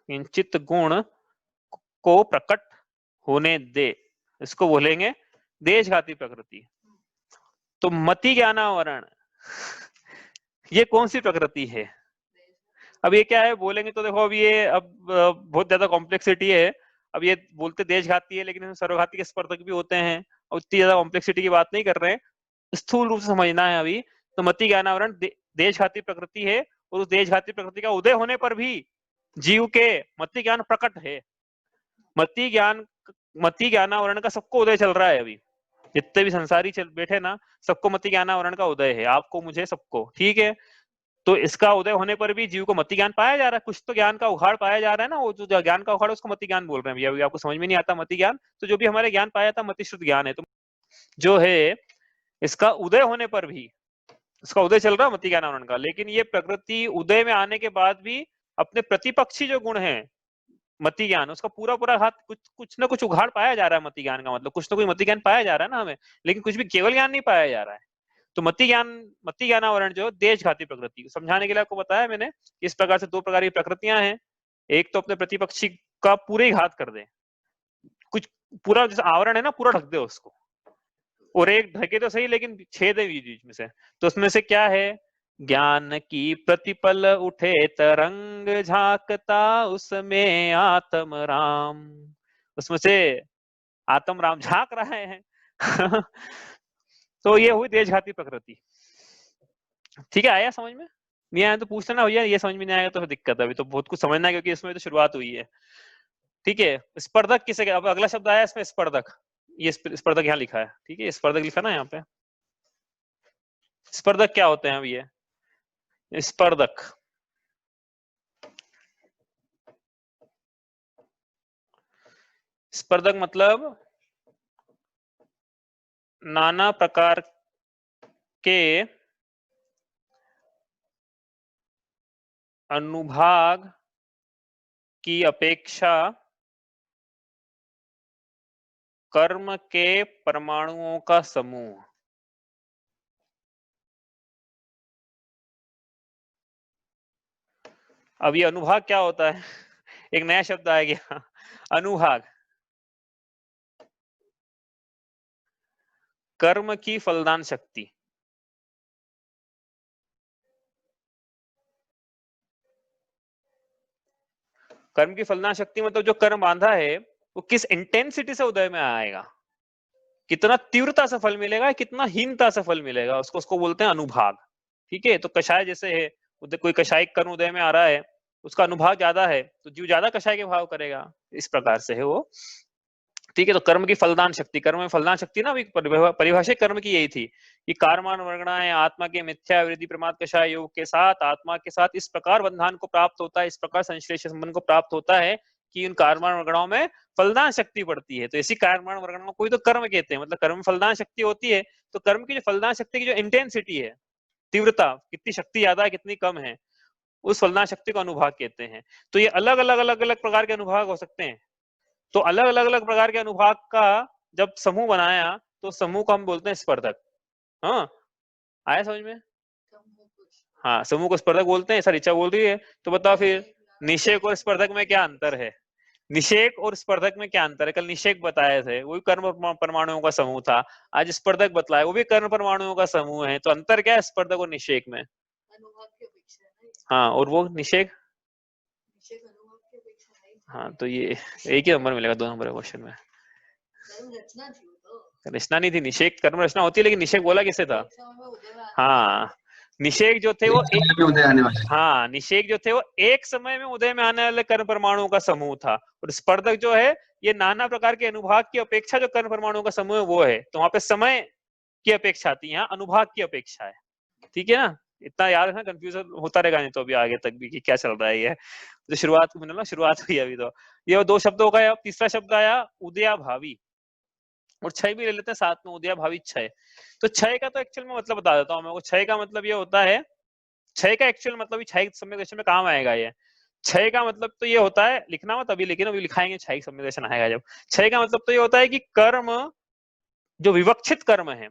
किंचित गुण को प्रकट होने दे, इसको बोलेंगे देशघाती प्रकृति। तो मति ज्ञानावरण, ये कौन सी प्रकृति है? अब ये क्या है बोलेंगे तो देखो, अब ये बहुत ज्यादा कॉम्प्लेक्सिटी है। अब ये बोलते देशघाती है, लेकिन सर्वघाती के स्पर्धक भी होते हैं, और इतनी ज्यादा कॉम्प्लेक्सिटी की बात नहीं कर रहे हैं, स्थूल रूप से समझना है अभी। तो मति ज्ञानावरण देशघाती प्रकृति है, और उस देशघाती प्रकृति का उदय होने पर भी जीव के मति ज्ञान प्रकट है। मति ज्ञानावरण का सबको उदय चल रहा है अभी, जितने भी संसारी बैठे ना, सबको मति ज्ञानावरण का उदय है, आपको मुझे सबको, ठीक है। तो इसका उदय होने पर भी जीव को मति ज्ञान पाया जा रहा है, कुछ तो ज्ञान का उघाड़ पाया जा रहा है ना, वो जो ज्ञान का उघाड़ उसको मति ज्ञान बोल रहे हैं भैया। आपको समझ में नहीं आता मति ज्ञान, तो जो भी हमारे ज्ञान पाया था मति शुद्ध ज्ञान है। तो जो है इसका उदय होने पर भी, इसका उदय चल रहा है मति ज्ञानावरण का, लेकिन ये प्रकृति उदय में आने के बाद भी अपने प्रतिपक्षी जो गुण है मति ज्ञान, उसका पूरा हाथ कुछ ना कुछ उघाड़ पाया जा रहा है। मति ज्ञान का मतलब कुछ ना कुछ मति ज्ञान पाया जा रहा है ना हमें, लेकिन कुछ भी केवल ज्ञान नहीं पाया जा रहा है। तो मति ज्ञानावरण जो देशघाती प्रकृति, समझाने के लिए आपको बताया मैंने, इस प्रकार से दो प्रकार की प्रकृतियां हैं। एक तो अपने प्रतिपक्षी का पूरे ही घात कर दे, कुछ पूरा जैसे आवरण है ना, पूरा ढक दे उसको, और एक ढके तो सही लेकिन छेद है बीच में से। तो उसमें से क्या है? ज्ञान की प्रतिपल उठे तरंग, झांकता उसमें आत्म राम, उसमें से आत्म राम झांक रहे हैं। तो ये हुई देशघाती प्रकृति। ठीक है, आया समझ में? नहीं आया तो पूछ लेना भैया, ये समझ में नहीं आएगा तो फिर दिक्कत है। अभी तो बहुत कुछ समझना है, क्योंकि इसमें तो शुरुआत हुई है। ठीक है, स्पर्धक किसे, अब अगला शब्द आया इसमें स्पर्धक, ये स्पर्धक यहाँ लिखा है, ठीक है, स्पर्धक लिखा ना यहाँ पे। स्पर्धक क्या होते हैं अब ये स्पर्धक? स्पर्धक मतलब नाना प्रकार के अनुभाग की अपेक्षा कर्म के परमाणुओं का समूह। अब ये अनुभाग क्या होता है? एक नया शब्द आ गया, अनुभाग। कर्म की फलदान शक्ति, कर्म की फलदान शक्ति मतलब जो कर्म बांधा है वो किस इंटेंसिटी से उदय में आएगा, कितना तीव्रता से फल मिलेगा, कितना हीनता से फल मिलेगा, उसको बोलते हैं अनुभाग। ठीक है, तो कषाय जैसे है, कोई कषाय कर्म उदय में आ रहा है, उसका अनुभाग ज्यादा है तो जीव ज्यादा कषाय के भाव करेगा, इस प्रकार से है वो। ठीक है, तो कर्म की फलदान शक्ति, कर्म में फलदान शक्ति ना, परिभाषा कर्म की यही थी कि कारमान वर्गणाएं आत्मा के मिथ्या वृद्धि प्रमाद कषाय योग के साथ आत्मा के साथ इस प्रकार बंधन को प्राप्त होता है, इस प्रकार संश्लेष संबंध को प्राप्त होता है कि उन कारमान वर्गणाओं में फलदान शक्ति पड़ती है। तो इसी कारमान वर्गणाओं को ही तो कर्म कहते हैं, मतलब कर्म में फलदान शक्ति होती है। तो कर्म की जो फलदान शक्ति की जो इंटेंसिटी है, तीव्रता, कितनी शक्ति ज्यादा है कितनी कम है, उस फलदान शक्ति को अनुभाग कहते हैं। तो ये अलग अलग प्रकार के अनुभाग हो सकते हैं। तो अलग प्रकार के अनुभाग का जब समूह बनाया तो समूह को हम बोलते हैं स्पर्धक। हाँ, आया समझ में? हाँ, समूह को स्पर्धक बोलते हैं, ऐसा ऋचा बोल रही है। तो बताओ फिर निषेक और स्पर्धक में क्या अंतर है? निषेक और स्पर्धक में क्या अंतर है? कल निषेक बताए थे, वो भी कर्म परमाणुओं का समूह था। आज स्पर्धक बतलाया, वो भी कर्म परमाणुओं का समूह है। तो अंतर क्या है स्पर्धक और निषेक में? हाँ, और वो निषेक? हाँ, तो ये एक ही नंबर मिलेगा 2 नंबर क्वेश्चन में। रचना नहीं थी, निषेक कर्म रचना होती है, लेकिन निषेक बोला किससे था? हाँ, निषेक जो थे वो समय में उदय आने वाले। हाँ, निषेक जो थे वो एक समय में उदय में आने वाले कर्ण परमाणुओं का समूह था, और स्पर्धक जो है ये नाना प्रकार के अनुभाग की अपेक्षा जो कर्ण परमाणुओं का समूह है वो है। तो वहां पे समय की अपेक्षा आती है, यहाँ अनुभाग की अपेक्षा है। ठीक है ना, इतना याद रखना, कंफ्यूजन होता रहेगा नहीं तो अभी आगे तक भी कि क्या चल रहा है ये। तो शुरुआत मैंने ना शुरुआत हुई अभी, तो ये दो शब्दों का। अब तीसरा शब्द आया उदयाभावी, और क्षय भी ले लेते हैं साथ में, उदयाभावी क्षय। तो क्षय का तो एक्चुअल में मतलब बता देता हूँ मैं। क्षय का मतलब ये होता है, क्षय का एक्चुअल मतलब क्षय सम्यक में काम आएगा ये। क्षय का मतलब तो ये होता है, लिखना मत अभी, लेकिन अभी लिखाएंगे क्षय सम्यक आएगा जब। क्षय का मतलब तो ये होता है कि कर्म जो विवक्षित कर्म है,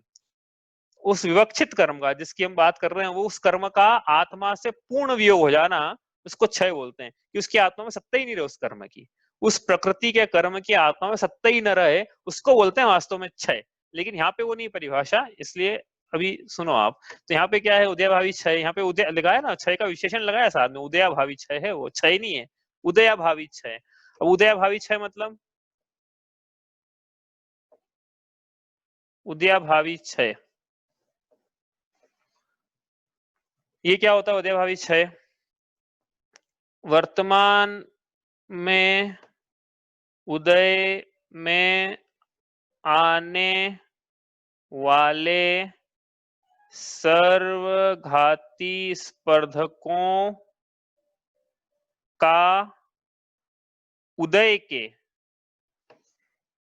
उस विवक्षित कर्म का जिसकी हम बात कर रहे हैं, वो उस कर्म का आत्मा से पूर्ण वियोग हो जाना, उसको क्षय बोलते हैं। कि उसकी आत्मा में सत्ता ही नहीं रहे उस कर्म की, उस प्रकृति के कर्म की आत्मा में सत्ता ही न रहे, उसको बोलते हैं वास्तव में क्षय। लेकिन यहाँ पे वो नहीं परिभाषा, इसलिए अभी सुनो आप। तो यहाँ पे क्या है, उदयभावी क्षय। यहाँ पे उदय लगाया ना, क्षय का विशेषण लगाया साथ में, उदयभावी क्षय है वो, क्षय नहीं है, उदयभावी क्षय। अब उदयभावी क्षय मतलब उदयभावी क्षय, ये क्या होता है उदयभावी क्षय? वर्तमान में उदय में आने वाले सर्वघाती स्पर्धकों का उदय के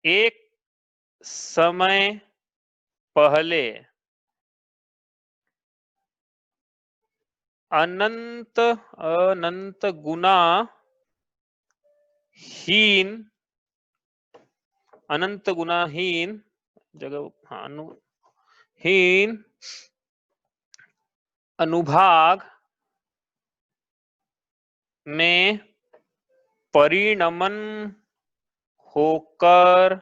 एक समय पहले अनंत गुना हीन जगह, हाँ, हीन अनुभाग में परिणमन होकर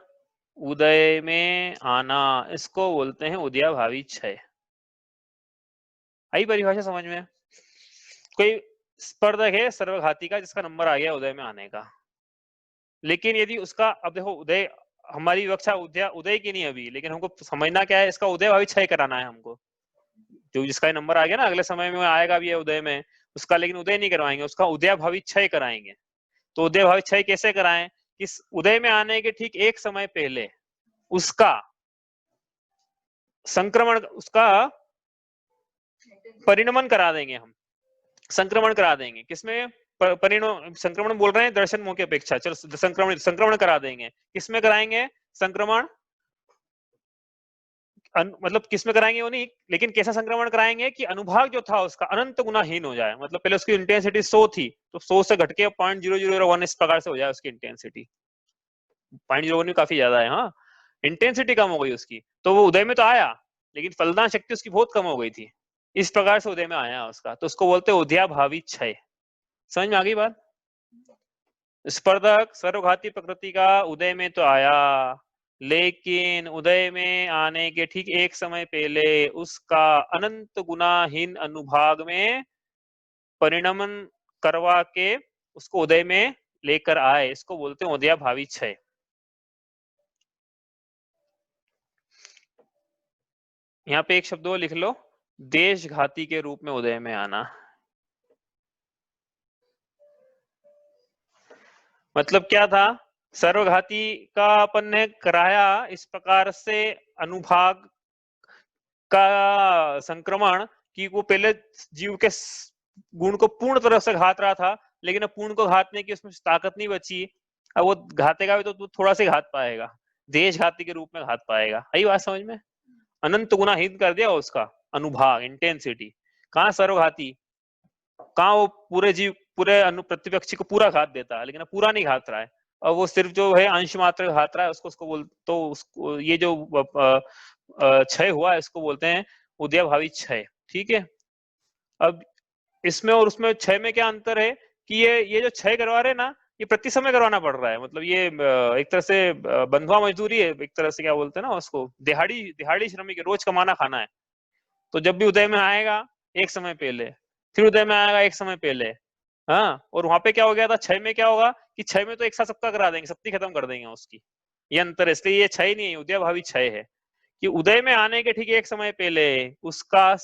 उदय में आना, इसको बोलते हैं उदयाभावी क्षय। आई परिभाषा समझ में? कोई स्पर्धक है सर्वघाती का जिसका नंबर आ गया उदय में आने का, लेकिन यदि उसका, अब देखो उदय, हमारी विवक्षा उदय की नहीं अभी, लेकिन हमको समझना क्या है, इसका उदयभावी क्षय कराना है हमको। जो जिसका नंबर आ गया ना, अगले समय में आएगा भी है उदय में, उसका लेकिन उदय नहीं करवाएंगे, उसका उदयभावी क्षय कराएंगे। तो उदयभावी क्षय कैसे कराएं? इस उदय में आने के ठीक एक समय पहले उसका संक्रमण, उसका परिणमन करा देंगे हम, संक्रमण करा देंगे। किसमें संक्रमण बोल रहे हैं? दर्शन मोह की अपेक्षा, चलो संक्रमण करा देंगे। किसमें कराएंगे संक्रमण? मतलब किसमें कराएंगे वो नहीं, लेकिन कैसा संक्रमण कराएंगे कि अनुभाग जो था उसका अनंत गुना हीन हो जाए। मतलब पहले उसकी इंटेंसिटी 100 थी, तो 100 से घट के 0.0001 इस प्रकार से हो जाए उसकी इंटेंसिटी। 0.01 काफी ज्यादा है, हाँ, इंटेंसिटी कम हो गई उसकी, तो वो उदय में तो आया, लेकिन फलदान शक्ति उसकी बहुत कम हो गई थी। इस प्रकार से उदय में आया उसका, तो उसको बोलते हैं उदयाभावी क्षय। समझ में आ गई बात? स्पर्धक सर्वघाती प्रकृति का उदय में तो आया, लेकिन उदय में आने के ठीक एक समय पहले उसका अनंत गुनाहीन अनुभाग में परिणमन करवा के उसको उदय में लेकर आए, इसको बोलते हैं उदयाभावी क्षय। यहाँ पे एक शब्द और लिख लो, देशघाती के रूप में उदय में आना। मतलब क्या था? सर्वघाती का अपन ने कराया इस प्रकार से अनुभाग का संक्रमण कि वो पहले जीव के गुण को पूर्ण तरह से घात रहा था, लेकिन अब पूर्ण को घातने की उसमें ताकत नहीं बची। अब वो घातेगा भी तो थोड़ा सा घात पाएगा, देशघाती के रूप में घात पाएगा। यही बात समझ में? अनंत गुना हीन कर दिया उसका अनुभाग, इंटेंसिटी। कहाँ सर्वघाती, कहाँ वो पूरे जीव, पूरे प्रतिपक्षी को पूरा घात देता है, लेकिन अब पूरा नहीं घात रहा है, और वो सिर्फ जो है अंश मात्र घात रहा है, उसको बोल, तो उसको ये जो क्षय हुआ है इसको बोलते हैं उदयभावी क्षय। ठीक है, अब इसमें और उसमें क्षय में क्या अंतर है कि ये जो क्षय करवा रहे हैं ना, ये प्रति समय करवाना पड़ रहा है। मतलब ये एक तरह से बंधुआ मजदूरी है, एक तरह से क्या बोलते हैं ना उसको, दिहाड़ी श्रमिक, रोज कमाना खाना है। तो जब भी उदय में आएगा एक समय पहले, फिर उदय में आएगा एक समय पहले, हाँ। और वहां पे क्या हो गया था, क्षय में क्या होगा कि क्षय में तो एक साथ सबका करा देंगे, सबकी खत्म कर देंगे उसकी। ये अंतर है, इसलिए ये क्षय नहीं है, उदयभावी क्षय है। कि उदय में आने के ठीक एक समय पहले उसका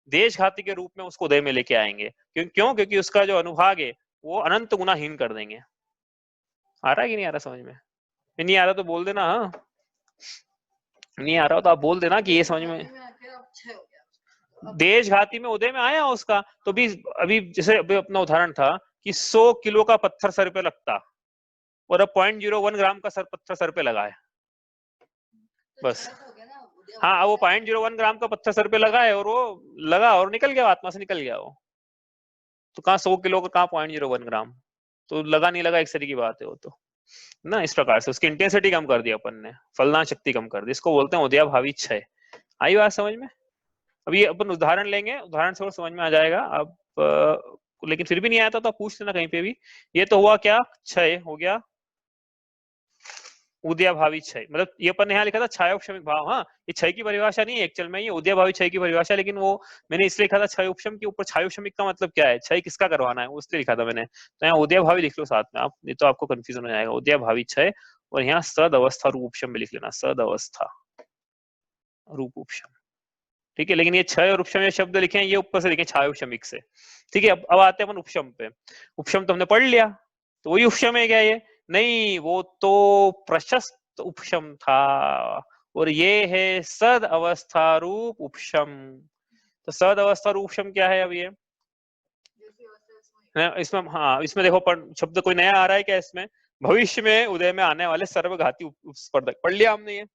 देशघाती के रूप में उसको उदय में लेके आएंगे। क्यों? क्योंकि उसका जो अनुभाग है वो अनंत गुनाहीन कर देंगे। आ रहा है कि नहीं आ रहा समझ में? नहीं आ रहा तो बोल देना। हाँ, नहीं आ रहा तो आप बोल देना कि ये समझ में। देशघाती में उदय में आया उसका, तो भी अभी जैसे अभी अपना उदाहरण था कि 100 किलो का पत्थर सर पे लगता और अब 0.01 ग्राम का पत्थर सर पे लगा है बस। हाँ, वो 0.01 ग्राम का पत्थर सर पे लगा है और वो लगा और निकल गया, आत्मा से निकल गया वो। तो कहाँ 100 किलो का, कहाँ 0.01 ग्राम, तो लगा नहीं लगा एक तरीके की बात है वो तो ना। इस प्रकार से उसकी इंटेंसिटी कम कर दी अपन ने, फलदान शक्ति कम कर दी, इसको बोलते हैं उदयाभावी क्षय। आई बात समझ में? अब ये अपन उदाहरण लेंगे, उदाहरण से वो समझ में आ जाएगा। अब लेकिन फिर भी नहीं आया था तो आप पूछ लेना कहीं पे भी। ये तो हुआ क्या, क्षय हो गया, उदयाभावी क्षय। मतलब ये अपन ने यहाँ लिखा था छायोपशमिक भाव। हाँ, ये क्षय की परिभाषा नहीं है एक्चुअल में, ये उदयाभावी क्षय की परिभाषा, लेकिन वो मैंने इसलिए लिखा था क्षयोपशम के ऊपर। छायोपशमिक का मतलब क्या है, क्षय किसका करवाना है, उससे लिखा था मैंने। तो यहाँ उदयाभावी लिख लो साथ में आप, नहीं तो आपको कंफ्यूजन हो जाएगा। उदयाभावी क्षय, और यहाँ सद अवस्था रूप उपशम भी लिख लेना, सद अवस्था रूप उपशम। ठीक है, लेकिन ये क्षय और उपशम ये शब्द लिखे हैं, ये ऊपर से लिखे छायोपशमिक से। ठीक है, अब आते हैं अपन उपशम पे। उपशम तो हमने पढ़ लिया, तो वही उपशम है क्या ये? नहीं, वो तो प्रशस्त उपशम था, और ये है सद अवस्था रूप उपशम। तो सद अवस्था रूप उपशम क्या है अब ये? इसमें, हाँ इसमें देखो शब्द कोई नया आ रहा है क्या इसमें? भविष्य में उदय में आने वाले सर्वघाती स्पर्धक, पढ़ लिया हमने ये।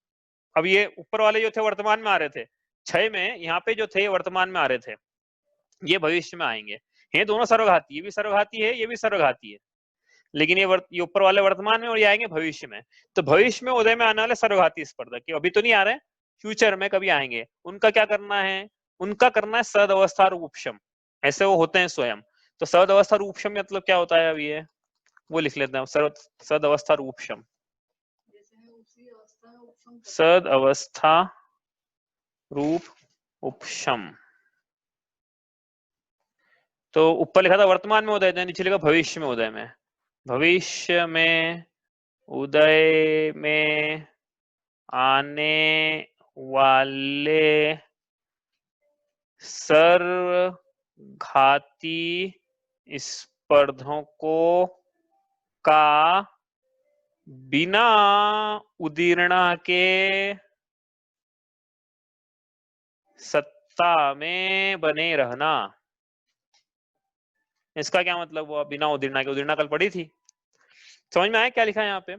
अब ये ऊपर वाले जो थे वर्तमान में आ रहे थे, क्षय में यहाँ पे जो थे वर्तमान में आ रहे थे, ये भविष्य में आएंगे। ये दोनों सर्वघाती, ये भी सर्वघाती है, ये भी सर्वघाती है, लेकिन ये ऊपर वाले वर्तमान में और ये आएंगे भविष्य में। तो भविष्य में उदय में आने वाले सर्वघाती स्पर्धक, अभी तो नहीं आ रहे, फ्यूचर में कभी आएंगे, उनका क्या करना है? उनका करना है सद अवस्था रूप उपशम। ऐसे वो होते हैं स्वयं। तो सद अवस्था रूप उपशम मतलब क्या होता है, अब ये वो लिख लेते हैं। सद अवस्था रूप उपशम, सद अवस्था रूप उपशम। तो ऊपर लिखा था वर्तमान में उदय, नीचे लिखा भविष्य में उदय में। भविष्य में उदय में आने वाले सर्वघाती स्पर्धकों का बिना उदीर्णा के सत्ता में बने रहना। इसका क्या मतलब हुआ बिना उदीर्णा के? उदीर्णा कल पढ़ी थी, समझ में आया क्या लिखा है यहाँ पे?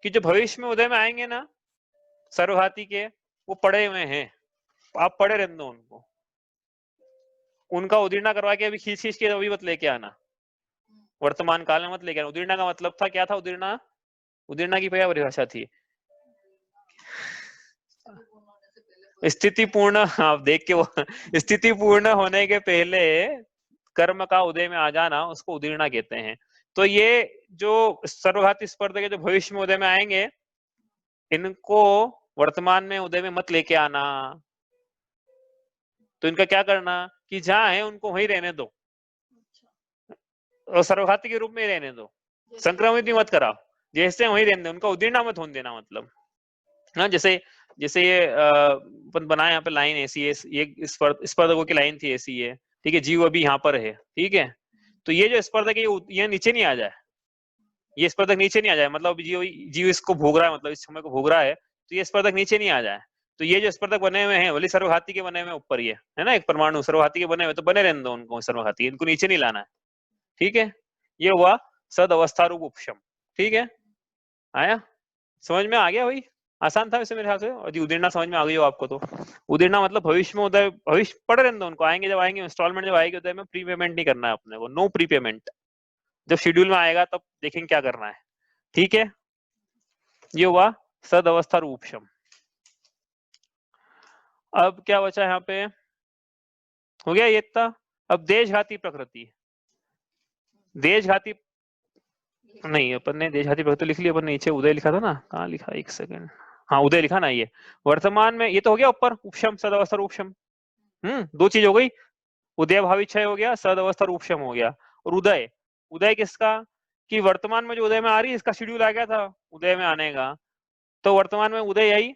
कि जो भविष्य में उदय में आएंगे ना सर्वघाती के, वो पढ़े हुए हैं, आप पढ़े रहने दो उनको, उनका उदीर्णा करवा के अभी खींच खींच के अभी मत लेके आना, वर्तमान काल में मत लेके आना। उदीर्णा का मतलब था क्या था? उदीर्णा, उदीर्णा की क्या परिभाषा थी? स्थिति पूर्ण, आप देख के वो स्थिति पूर्ण होने के पहले कर्म का उदय में आ जाना, उसको उदीर्णा कहते हैं। तो ये जो सर्वघाती स्पर्धक है जो भविष्य में उदय में आएंगे, इनको वर्तमान में उदय में मत लेके आना। तो इनका क्या करना कि जहां है उनको वहीं रहने दो, और सर्वघाती के रूप में रहने दो, संक्रमित भी मत कराओ, जैसे वहीं रहने दो, उनका उदीर्णा मत होने देना। मतलब हाँ, जैसे जैसे ये अपन बनाए यहाँ पे लाइन ऐसी है, ये स्पर्धकों की लाइन थी ऐसी है, ठीक है, जीव अभी यहाँ पर है, ठीक है, तो ये जो स्पर्धक है ये नीचे नहीं आ जाए, ये स्पर्धक नीचे नहीं आ जाए, मतलब जीव इसको भोग रहा है, मतलब इस समय को भोग रहा है, तो ये स्पर्धक नीचे नहीं आ जाए। तो ये जो स्पर्धक बने हुए हैं भले सर्वघाती के बने हुए ऊपर, ये है ना एक परमाणु सर्वघाती के बने हुए, तो बने रहने दो उनको सर्वघाती, इनको नीचे नहीं लाना है। ठीक है, ये हुआ सद अवस्था रूप उपशम। ठीक है, आया समझ में? आ गया भाई, आसान था वैसे मेरे ख्याल से। और उदीर्णा समझ में आ गई हो आपको तो। उदीर्णा मतलब भविष्य में उदय, भविष्य पढ़ रहने दो उनको, आएंगे जब आएंगे इंस्टॉलमेंट जब आएगी उदय में, प्री पेमेंट नहीं करना है अपने को, नो प्री पेमेंट। जब शेड्यूल में आएगा तब देखेंगे क्या करना है। ठीक है, ये हुआ सद अवस्था रूप उपशम। अब क्या बचा यहाँ पे? हो गया ये इतना। अब देशघाती प्रकृति, देशघाती नहीं, अपन ने देशघाती प्रकृति लिख ली, अपन ने नीचे उदय लिखा था ना, कहाँ लिखा, एक सेकंड, हाँ उदय लिखा ना। ये वर्तमान में, ये तो हो गया ऊपर उपशम सद अवस्था रूप उपशम। दो चीज हो गई, उदय भावी क्षय हो गया, सद अवस्था रूप उपशम हो गया। और उदय, उदय किसका? कि वर्तमान में जो उदय में आ रही है इसका शेड्यूल आ गया था उदय में आने का, तो वर्तमान में उदय आई,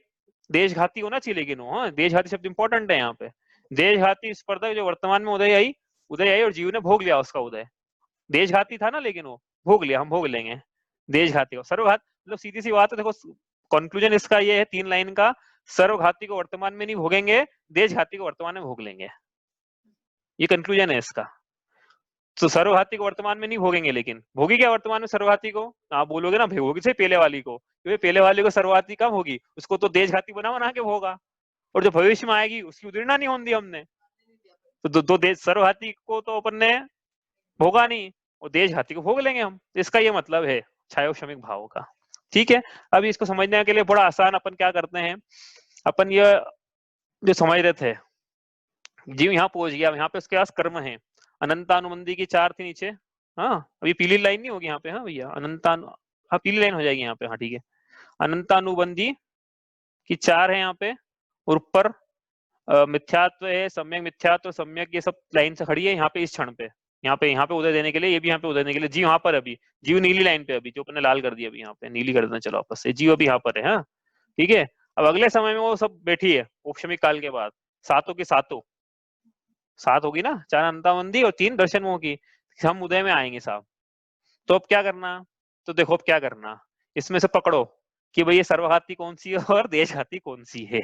देशघाती होना चाहिए, लेकिन वो, हाँ देशघाती शब्द इंपॉर्टेंट है यहाँ पे। देशघाती स्पर्धक जो वर्तमान में उदय आई और जीव ने भोग लिया उसका उदय। देशघाती था ना, लेकिन वो भोग लिया, हम भोग लेंगे देशघाती को। सर्वघात मतलब सीधी सी बात है, देखो कंक्लूजन इसका ये है 3 लाइन का, सर्वघाती को वर्तमान में नहीं भोगेंगे, देशघाती को वर्तमान में भोग लेंगे, ये कंक्लूजन है इसका। तो सर्वघाती को वर्तमान में नहीं भोगेंगे, लेकिन भोगी क्या वर्तमान में सर्वघाती को? आप बोलोगे ना भोगी से पहले वाली को, क्योंकि पहले वाली को सर्वघाती कब होगी, उसको तो देशघाती बना के भोगा, और जो भविष्य में आएगी उसकी उदीर्णा नहीं होने दी हमने, तो दो देश सर्वघाती को तो अपन ने भोगा नहीं, और देशघाती को भोग लेंगे हम। इसका ये मतलब है छायोक्षमिक भाव का। ठीक है, अब इसको समझने के लिए बड़ा आसान अपन क्या करते हैं, अपन ये जो समझ रहे थे, जीव यहाँ पहुंच गया, यहाँ पे उसके पास कर्म है, अनंतानुबंधी की 4 थी नीचे, हाँ अभी पीली लाइन नहीं होगी यहाँ पे, हाँ भैया हाँ पीली लाइन हो जाएगी यहाँ पे, हाँ ठीक है, अनंतानुबंधी की 4 है यहाँ पे, और ऊपर मिथ्यात्व है, सम्यक मिथ्यात्व, सम्यक, ये सब लाइन से खड़ी है यहाँ पे इस क्षण पे, यहाँ पे उदय देने के लिए, ये भी यहाँ पे उदय देने के लिए, जीव यहाँ पर अभी, जीव नीली लाइन पे अभी, जो अपने लाल कर दिया अभी, यहाँ पे नीली कर देना, चलो आपस से, जीव अभी यहाँ पर है, हाँ ठीक है। अब अगले समय में वो सब बैठी है औपशमिक काल के बाद, सातों की सातों, 7 होगी ना, 4 अनंताबंदी और 3 दर्शन मोह की, हम उदय में आएंगे साहब। तो अब क्या करना, तो देखो अब क्या करना, इसमें से पकड़ो कि भाई ये सर्वघाती कौन सी है और देशघाती कौन सी है।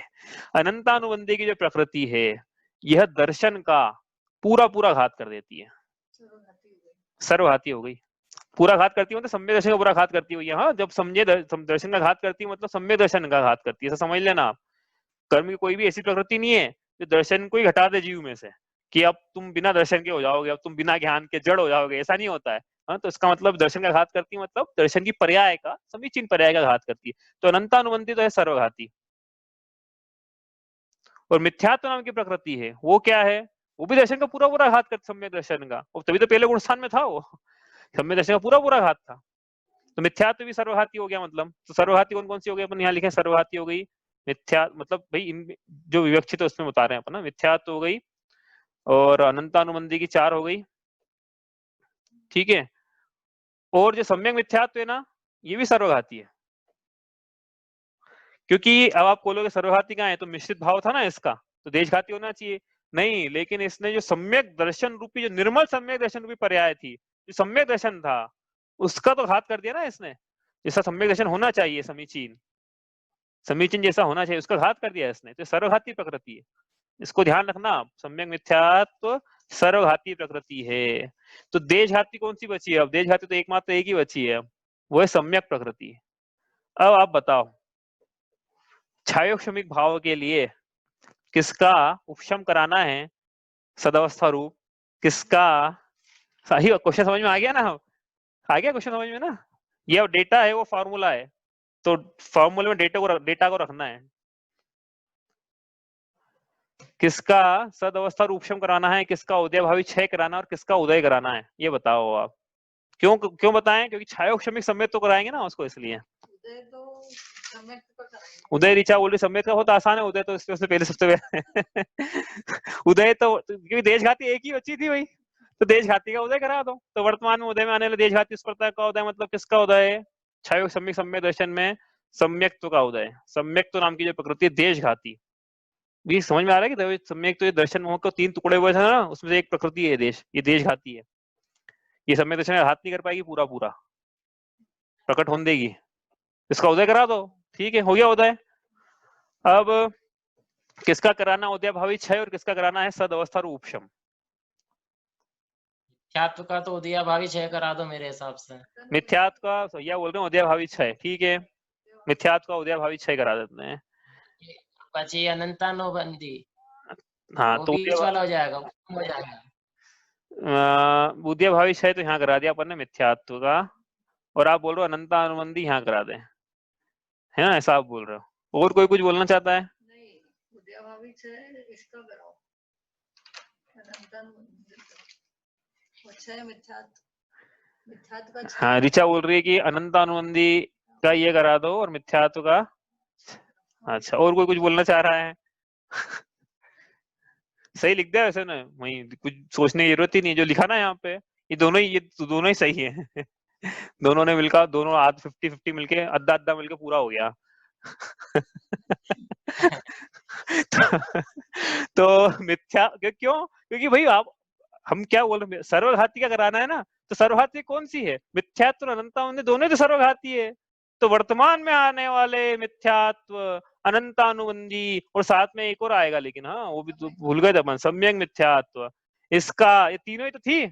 अनंतानुबंधी की जो प्रकृति है, यह दर्शन का पूरा घात कर देती है, सर्वघाती हो गई, पूरा घात करती है मतलब सम्यक दर्शन का पूरा घात करती है। हाँ, जब समझे दर्शन का घात करती है मतलब सम्यक दर्शन का घात करती है, ऐसा समझ लेना आप। कर्म की कोई भी ऐसी प्रकृति नहीं है जो दर्शन को ही घटा दे जीव में से, कि अब तुम बिना दर्शन के हो जाओगे, अब तुम बिना ज्ञान के जड़ हो जाओगे, ऐसा नहीं होता है। हाँ, तो इसका मतलब दर्शन का घात करती है मतलब दर्शन की पर्याय का, समीचीन पर्याय का घात करती है। तो अनंतानुबंधी तो है सर्वघाती। और मिथ्यात्व नाम की प्रकृति है, वो क्या है, वो भी दर्शन का पूरा घात करती, सम्यक दर्शन का, और तभी तो पहले गुण स्थान में था वो, सम्यक दर्शन का पूरा घात था। तो मिथ्यात्व भी सर्वघाती हो गया मतलब, तो सर्वघाती कौन कौन सी हो गई, अपन यहाँ लिखे सर्वघाती हो गई मिथ्या, मतलब भाई इन जो विवक्षित है उसमें बता रहे हैं अपन ना, मिथ्यात्व हो गई और अनंतानुबंधी की 4 हो गई, ठीक है। और जो सम्यक मिथ्यात्व है ना, ये भी सर्वघाती है, क्योंकि अब आप बोलोगे सर्वघाती कहाँ है, तो मिश्रित भाव था ना इसका, तो देशघाती होना चाहिए, नहीं, लेकिन इसने जो सम्यक दर्शन रूपी, जो निर्मल सम्यक दर्शन रूपी पर्याय थी, जो सम्यक दर्शन था, उसका तो घात कर दिया ना इसने, जैसा सम्यक दर्शन होना चाहिए, समीचीन जैसा होना चाहिए, उसका घात कर दिया इसने, तो सर्वघाती प्रकृति है, इसको ध्यान रखना आप। सम्यक मिथ्यात्व सर्वघाती प्रकृति है। तो देशघाती कौन सी बची है, अब देशघाती तो एकमात्र एक ही बची है, वो है सम्यक प्रकृति। अब आप बताओ, छायोक्षमिक भाव के लिए किसका उपशम कराना है सदावस्था रूप, किसका, सही क्वेश्चन समझ में आ गया ना, आ गया क्वेश्चन समझ में ना, ये डेटा है वो फॉर्मूला है, तो फॉर्मूले में डेटा को रखना है, किसका सदअवस्था उपशम कराना है, किसका उदय भावी क्षय कराना है, और किसका उदय कराना है, ये बताओ आप। क्यों बताएं, क्योंकि छायोक्षमिक सम्यक तो कराएंगे ना उसको, इसलिए उदय ऋचा बोल रही, सम्यक का बहुत आसान है, उदय तो इससे पहले सबसे पहले उदय तो क्योंकि देशघाती एक ही बची थी भाई, तो देशघाती का उदय करा दो। तो वर्तमान में उदय में आने वाले देशघाती स्पर्धा का उदय मतलब किसका उदय है, छायोक्षमिक सम्यक दर्शन में सम्यक्त्व का उदय, सम्यक्त्व नाम की जो प्रकृति है देशघाती, भी समझ में आ रहा है कि सम्यक तो ये दर्शन मोह को 3 टुकड़े हुए थे ना, उसमें से एक प्रकृति है देश, ये देशघाती है, ये सम्यक दर्शन हाथ नहीं कर पाएगी, पूरा प्रकट होने देगी, इसका उदय करा दो, ठीक है, हो गया उदय। अब किसका कराना उदय भावी क्षय और किसका कराना है सदअवस्था रूप उपशम। मिथ्यात्व का तो उदय भावी क्षय करा दो मेरे हिसाब से। मिथ्यात्व का सैया बोल रहे हैं उदय भावी क्षय, ठीक है, मिथ्यात्व का उदय भावी क्षय करा देते हैं। बची अनंतानुबंधी, हाँ, वो तो बीच वाला हो जाएगा, उदय भावी क्षय तो यहाँ करा दिया अपन ने मिथ्यात्व का, और आप बोल रहे हो अनंतानुबंधी यहाँ करा दें, है ना, ऐसा आप बोल रहे हो। और कोई कुछ बोलना चाहता है? नहीं, उदयभावी क्षय इसका कराओ, मिथ्यात्व का क्षय। हाँ, ऋचा बोल रही है कि अनंतानुबंधी का ये करा दो और मिथ्यात्व का। अच्छा, और कोई कुछ बोलना चाह रहा है? सही लिख दिया वैसे ना, वही कुछ सोचने की जरूरत ही नहीं, जो लिखा ना यहाँ पे, ये दोनों ही सही है दोनों ने मिलकर, दोनों आध 50-50 मिलके, अद्धा मिलके पूरा हो गया तो मिथ्या क्यों? क्योंकि भाई आप हम क्या बोल रहे हैं, सर्वघाती का कराना है ना, तो सर्वघाती कौन सी है? मिथ्यात्व और अनंतानुबंधी दोनों तो सर्वघाती है। तो वर्तमान में आने वाले मिथ्यात्व, अनंतानुबंधी और साथ में एक और आएगा, लेकिन हाँ वो भी तो भूल गए थे अपन, सम्यक मिथ्यात्व, इसका ये तीनों ही तो थी,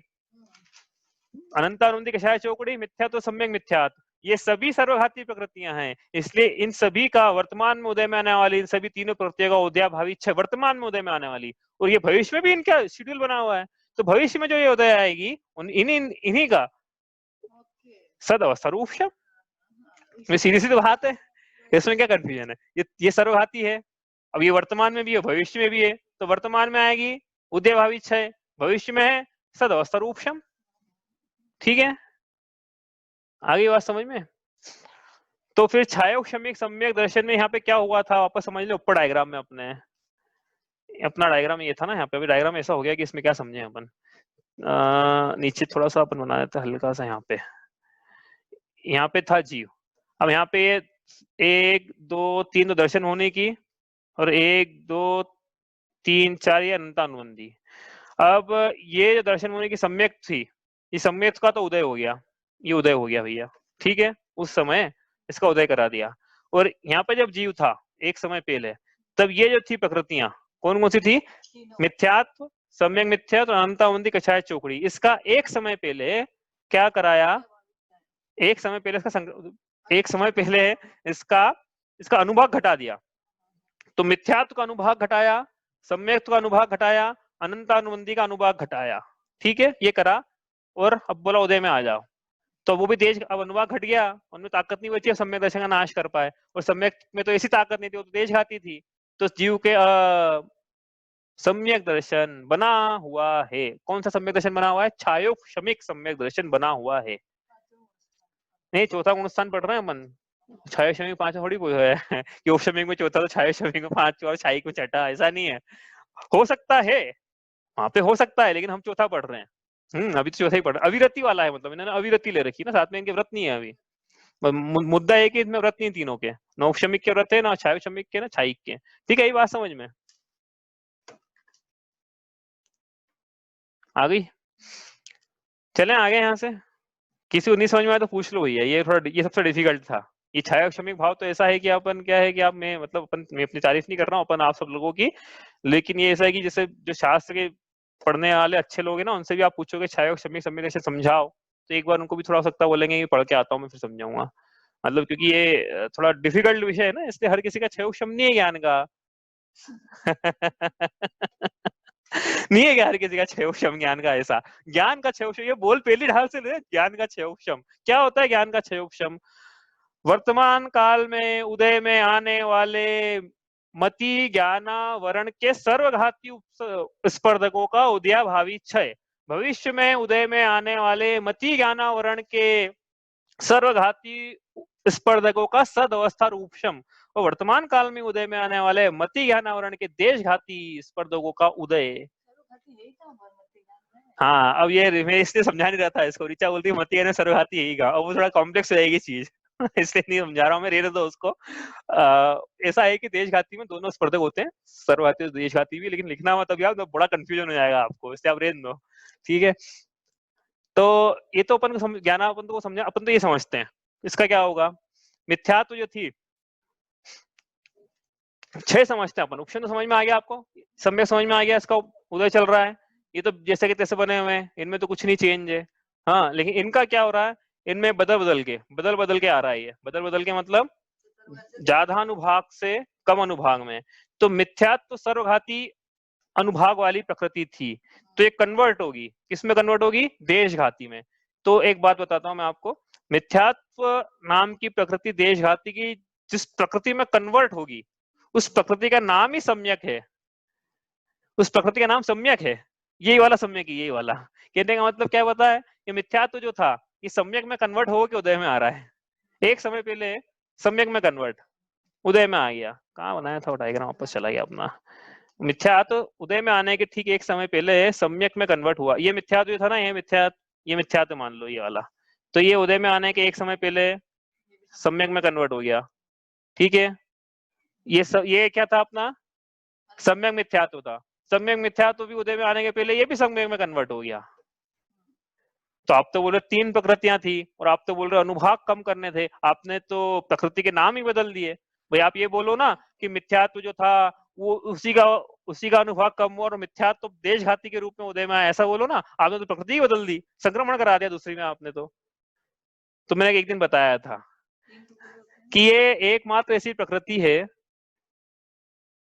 अनंतानुबंधी, कषाय चौकड़ी, मिथ्यात्व, सम्यक मिथ्यात्व, ये सभी सर्वघाती प्रकृतियां हैं। इसलिए इन सभी का वर्तमान में उदय में आने वाली इन सभी तीनों प्रकृतियों का उदय भावी इच्छा वर्तमान में उदय में आने वाली, और ये भविष्य में भी इनका शेड्यूल बना हुआ है। तो भविष्य में जो ये उदय आएगी इन्हीं का सद अवस्था रूप शब्द, सीधी सी तो बात है, इसमें क्या कंफ्यूजन है? ये सर्वघाती है, अब ये वर्तमान में भी है, भविष्य में भी है, तो वर्तमान में आएगी उदय भावी इच्छा है, भविष्य में है सद अवस्था रूप शब्द। ठीक है, आगे बात समझ में? तो फिर छायोग शमिक सम्यक दर्शन में यहाँ पे क्या हुआ था, वापस समझ लो ऊपर डायग्राम में अपना डायग्राम ये था ना, यहाँ पे अभी डायग्राम ऐसा हो गया कि इसमें क्या समझे अपन, नीचे थोड़ा सा अपन बना देते हल्का सा, यहाँ पे था जीव, अब यहाँ पे 1 2 3 तो दर्शन होने की, और 1 2 3 4 ये अनंतानुबंधी। अब ये जो दर्शन होने की सम्यक थी, ये सम्यक का तो उदय हो गया, ये उदय हो गया भैया, ठीक है, उस समय इसका उदय करा दिया। और यहाँ पे जब जीव था एक समय पहले, तब ये जो थी प्रकृतियां कौन कौन सी थी? मिथ्यात्व, सम्यक मिथ्यात्व, अनंतानुबंधी, कषाय चौकड़ी, इसका एक समय पहले क्या कराया? एक समय पहले इसका अनुभाग घटा दिया। तो मिथ्यात्व का अनुभाग घटाया, सम्यक का अनुभाग घटाया, अनंतानुबंधी का अनुभाग घटाया, ठीक है, ये करा, और अब बोला उदय में आ जाओ। तो वो भी तेज, अब अनुभाग घट गया, उनमें ताकत नहीं बची, सम्यक दर्शन का नाश कर पाए, और सम्यक में तो ऐसी ताकत नहीं थी, वो तो तेज घाती थी। तो जीव के सम्यक दर्शन बना हुआ है। कौन सा सम्यक दर्शन बना हुआ है? छायोग शमिक सम्यक दर्शन बना हुआ है। नहीं, चौथा गुण स्थान पढ़ रहे हैं अपन, छायोग शमिक 5 थोड़ी कोई है कि उपशमिक में चौथा तो छायोग शमिक में 5 और छायिक में छठा, ऐसा नहीं है। हो सकता है वहां पे, हो सकता है, लेकिन हम चौथा पढ़ रहे हैं। अभी तो चौथा ही पढ़, अविरति वाला है, मतलब इन्होंने अविरति ले रखी ना, साथ में इनके व्रत नहीं है अभी। मुद्दा है कि इसमें व्रत नहीं तीनों के, ना उपशमिक के व्रत है, ना छायोग शमिक के, ना छायिक के। ठीक है, ये बात समझ में आ गई? चलें आगे यहाँ से, किसी को नहीं समझ में आया तो पूछ लो भैया, ये सबसे डिफिकल्ट था। ये छायोग शमिक भाव तो ऐसा है कि अपन क्या है कि आप मैं मतलब अपन, मैं अपनी तारीफ नहीं कर रहा हूँ अपन आप सब लोगों की, लेकिन ये ऐसा है कि जैसे जो शास्त्र के पढ़ने वाले अच्छे लोग हैं ना, उनसे भी आप पूछोगे छायोग शमिक सम्यक दर्शन समझाओ, तो एक बार उनको भी थोड़ा हो सकता बोलेंगे कि पढ़ के आता हूँ मैं फिर समझाऊंगा, मतलब क्योंकि ये थोड़ा डिफिकल्ट विषय है ना, इसलिए हर किसी का छायोग शम नहीं है ज्ञान का नहीं है क्या हर किसी का क्षयोक्षम ज्ञान का? ऐसा ज्ञान का क्षयोक्षम, ये बोल पहली ढाल से ले, ज्ञान का क्षयोक्षम क्या होता है? ज्ञान का क्षयोक्षम वर्तमान काल में उदय में आने वाले मति ज्ञानावरण के सर्वघाती स्पर्धकों का उदयाभावी क्षय, भविष्य में उदय में आने वाले मति ज्ञानावरण के सर्वघाती स्पर्धकों का सद अवस्था रूपशम, और वर्तमान काल में उदय में आने वाले मति ज्ञानावरण के देशघाती स्पर्धकों का उदय। हाँ, अब ये मैं इसलिए समझा नहीं रहा था इसको, ऋचा बोलती है मति ज्ञान सर्वघाती यही का, अब वो थोड़ा कॉम्प्लेक्स हो जाएगी चीज इसलिए नहीं समझा रहा हूँ मैं, रहने दो उसको। ऐसा है कि देशघाती में दोनों स्पर्धक होते हैं, सर्वघाती और देशघाती भी, लेकिन लिखना मत अब यार, तो बड़ा कंफ्यूजन हो जाएगा आपको, इसलिए आप रहने दो, ठीक है। तो ये तो अपन को ज्ञान, अपन को समझा, अपन तो ये समझते हैं इसका क्या होगा। मिथ्यात्व जो थी 6 समझते हैं अपन, उपशन तो समझ में आ गया आपको, सम्यक समझ में आ गया, इसका उदय चल रहा है, ये तो जैसे कि तैसे बने हुए हैं, इनमें तो कुछ नहीं चेंज है। हाँ, लेकिन इनका क्या हो रहा है, इनमें बदल बदल के आ रहा है, ये बदल के मतलब ज्यादा अनुभाग से कम अनुभाग में। तो मिथ्यात्व तो सर्वघाती अनुभाग वाली प्रकृति थी, तो ये कन्वर्ट होगी, किसमें कन्वर्ट होगी? देशघाती में। तो एक बात बताता हूं मैं आपको, मिथ्यात्व नाम की प्रकृति देशघाती की जिस प्रकृति में कन्वर्ट होगी, उस प्रकृति का नाम ही सम्यक है, उस प्रकृति का नाम सम्यक है, यही वाला सम्यक है, यही वाला। कहने का मतलब क्या बता है, ये मिथ्यात्व जो था ये सम्यक में कन्वर्ट हो के उदय में आ रहा है, एक समय पहले सम्यक में कन्वर्ट उदय में आ गया। कहाँ बनाया था डायग्राम, वापस चला गया अपना। मिथ्यात्व उदय में आने के ठीक एक समय पहले सम्यक में कन्वर्ट हुआ, ये मिथ्यात्व जो था ना, ये मिथ्यात्व मान लो ये वाला, तो ये उदय में आने के एक समय पहले सम्यक में कन्वर्ट हो गया, ठीक है। ये क्या था अपना? सम्यक मिथ्यात्व था। सम्यक मिथ्यात्व भी उदय में आने के पहले ये भी सम्यक में कन्वर्ट हो गया। तो आप तो बोल रहे 3 प्रकृतियां थी और आप तो बोल रहे अनुभाग कम करने थे, आपने तो प्रकृति के नाम ही बदल दिए। भाई आप ये बोलो ना कि मिथ्यात्व जो था वो उसी का अनुभाग कम हुआ और मिथ्यात्व देशघाती के रूप में उदय में आया, ऐसा बोलो ना। आपने तो प्रकृति ही बदल दी, संक्रमण करा दिया दूसरी में आपने तो मैंने एक दिन बताया था कि ये एकमात्र ऐसी प्रकृति है,